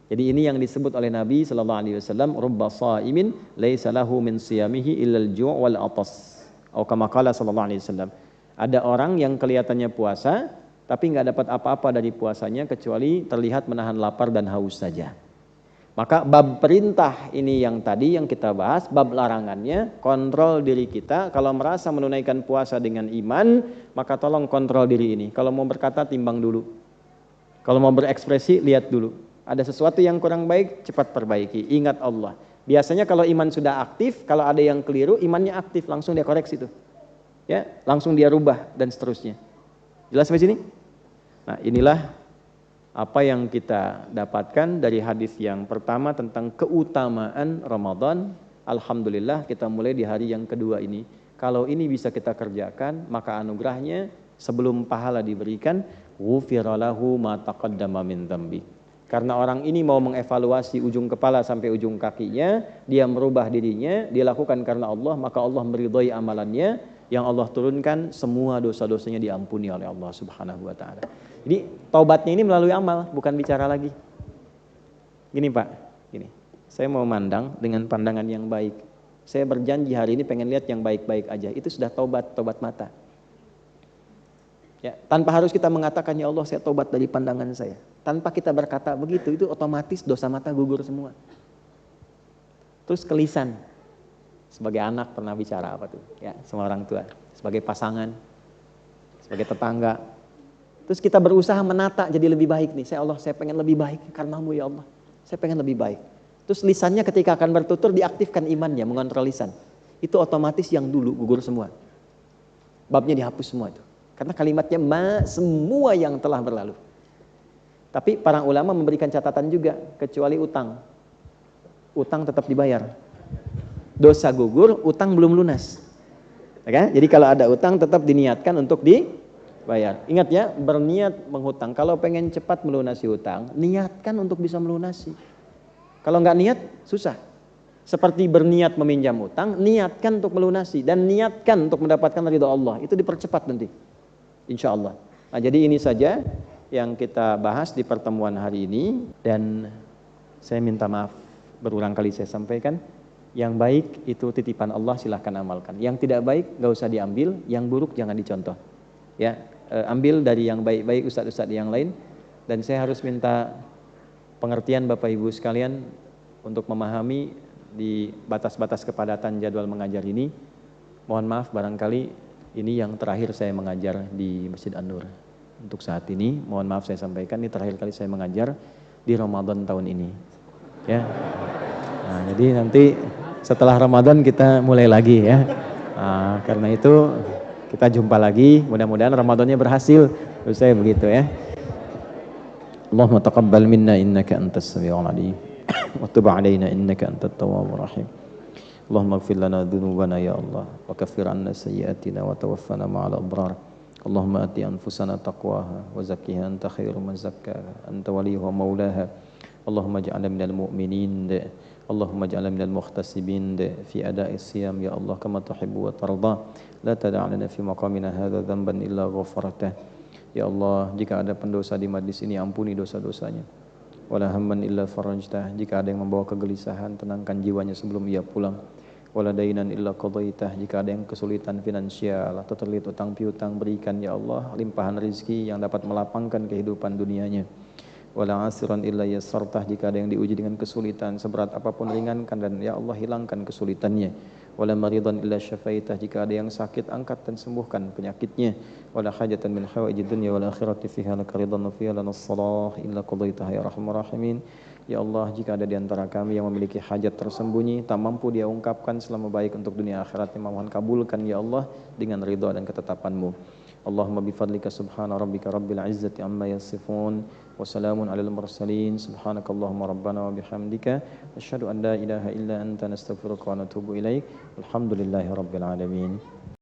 Jadi ini yang disebut oleh Nabi sallallahu alaihi wasallam, rubba shaimin laisa lahu min siyamihi illal ju' wal atas. Atau kama qala sallallahu alaihi wasallam. Ada orang yang kelihatannya puasa tapi nggak dapat apa-apa dari puasanya kecuali terlihat menahan lapar dan haus saja. Maka bab perintah ini yang tadi yang kita bahas, bab larangannya, kontrol diri kita. Kalau merasa menunaikan puasa dengan iman, maka tolong kontrol diri ini. Kalau mau berkata, timbang dulu. Kalau mau berekspresi, lihat dulu. Ada sesuatu yang kurang baik, cepat perbaiki. Ingat Allah. Biasanya kalau iman sudah aktif, kalau ada yang keliru, imannya aktif, langsung dia koreksi itu. Ya, langsung dia rubah dan seterusnya. Jelas sampai sini? Nah, inilah apa yang kita dapatkan dari hadis yang pertama tentang keutamaan Ramadan. Alhamdulillah kita mulai di hari yang kedua ini. Kalau ini bisa kita kerjakan, maka anugerahnya sebelum pahala diberikan, ghufira lahu ma taqaddama min dzambi. Karena orang ini mau mengevaluasi ujung kepala sampai ujung kakinya, dia merubah dirinya, dia lakukan karena Allah, maka Allah meridhai amalannya. yang Allah turunkan semua dosa-dosanya diampuni oleh Allah Subhanahu wa taala. Jadi taubatnya ini melalui amal, bukan bicara lagi. Gini Pak, gini. Saya mau mandang dengan pandangan yang baik. Saya berjanji hari ini pengen lihat yang baik-baik aja. Itu sudah taubat mata. Ya, tanpa harus kita mengatakan ya Allah saya taubat dari pandangan saya. Tanpa kita berkata begitu, itu otomatis dosa mata gugur semua. Terus ke lisan. Sebagai anak pernah bicara apa tuh? Ya, sama orang tua, sebagai pasangan, sebagai tetangga. Terus kita berusaha menata jadi lebih baik nih. Saya pengen lebih baik karenamu ya Allah. Saya pengen lebih baik. Terus lisannya ketika akan bertutur diaktifkan imannya, mengontrol lisan. Itu otomatis yang dulu gugur semua. Babnya dihapus semua itu. Karena kalimatnya semua yang telah berlalu. Tapi para ulama memberikan catatan juga, kecuali utang. Utang tetap dibayar. Dosa gugur, utang belum lunas. Ya, jadi kalau ada utang tetap diniatkan untuk dibayar. Ingat ya, berniat menghutang. Kalau pengen cepat melunasi utang, niatkan untuk bisa melunasi. Kalau nggak niat, susah. Seperti berniat meminjam utang, niatkan untuk melunasi. Dan niatkan untuk mendapatkan ridha Allah. Itu dipercepat nanti. Insya Allah. Nah, jadi ini saja yang kita bahas di pertemuan hari ini. Dan saya minta maaf, berulang kali saya sampaikan. Yang baik itu titipan Allah, silahkan amalkan. Yang tidak baik nggak usah diambil, yang buruk jangan dicontoh. Ya, ambil dari yang baik-baik ustadz-ustadz yang lain. Dan saya harus minta pengertian Bapak Ibu sekalian untuk memahami di batas-batas kepadatan jadwal mengajar ini. Mohon maaf barangkali ini yang terakhir saya mengajar di Masjid An-Nur. Untuk saat ini, mohon maaf saya sampaikan ini terakhir kali saya mengajar di Ramadan tahun ini. Ya. Nah, jadi nanti setelah Ramadan kita mulai lagi ya. Nah, karena itu kita jumpa lagi. Mudah-mudahan Ramadannya berhasil. Terus saya begitu ya. Allahumma taqabbal minna innaka antas samiul alim. Wa tub 'alaina innaka antat tawwabur rahim. Allahumma ighfir lana dhunubana ya Allah wa kaffir 'anna sayyi'atina wa tawaffana ma'al abrar. Allahumma ati anfusana taqwaha wa zakkiha anta khairu man zakkaha anta waliyuha maulaha. Allahumma ij'alna minal mu'minin. Allahumma ij'alna minal muhtasibin fi ada'is siyam ya Allah kama tuhibbu wa tarda. La tada' lana fi maqamina hadza dhanban illa ghafartah. Ya Allah, jika ada pendosa di majlis ini ampuni dosa-dosanya. Wala hamman illa farajtah. Jika ada yang membawa kegelisahan, tenangkan jiwanya sebelum ia pulang. Wala dainan illa qadaitah. Jika ada yang kesulitan finansial atau terlilit utang piutang, berikan ya Allah limpahan rezeki yang dapat melapangkan kehidupan dunianya. Wala asiran illa yassartah. Jika ada yang diuji dengan kesulitan seberat apapun, ringankan dan ya Allah hilangkan kesulitannya. Wala maridan illa syafaitah. Jika ada yang sakit, angkat dan sembuhkan penyakitnya. Wala hajatan min hawaijid dunya wal akhirati fiha laka ridan wa fiha lana salah illa qadaitaha ya arhamar rahimin. Ya Allah, jika ada di antara kami yang memiliki hajat tersembunyi tak mampu dia ungkapkan selama baik untuk dunia akhiratnya, mohon kabulkan ya Allah dengan ridha dan ketetapan-Mu. Allahumma bifadlika subhana rabbika rabbil izzati amma yasifun wa salamun alal mursalin subhanakallahumma rabbana wa bihamdika asyhadu an la ilaha illa anta nastaghfiruka wa natubu ilaik. Alhamdulillahi rabbil alamin.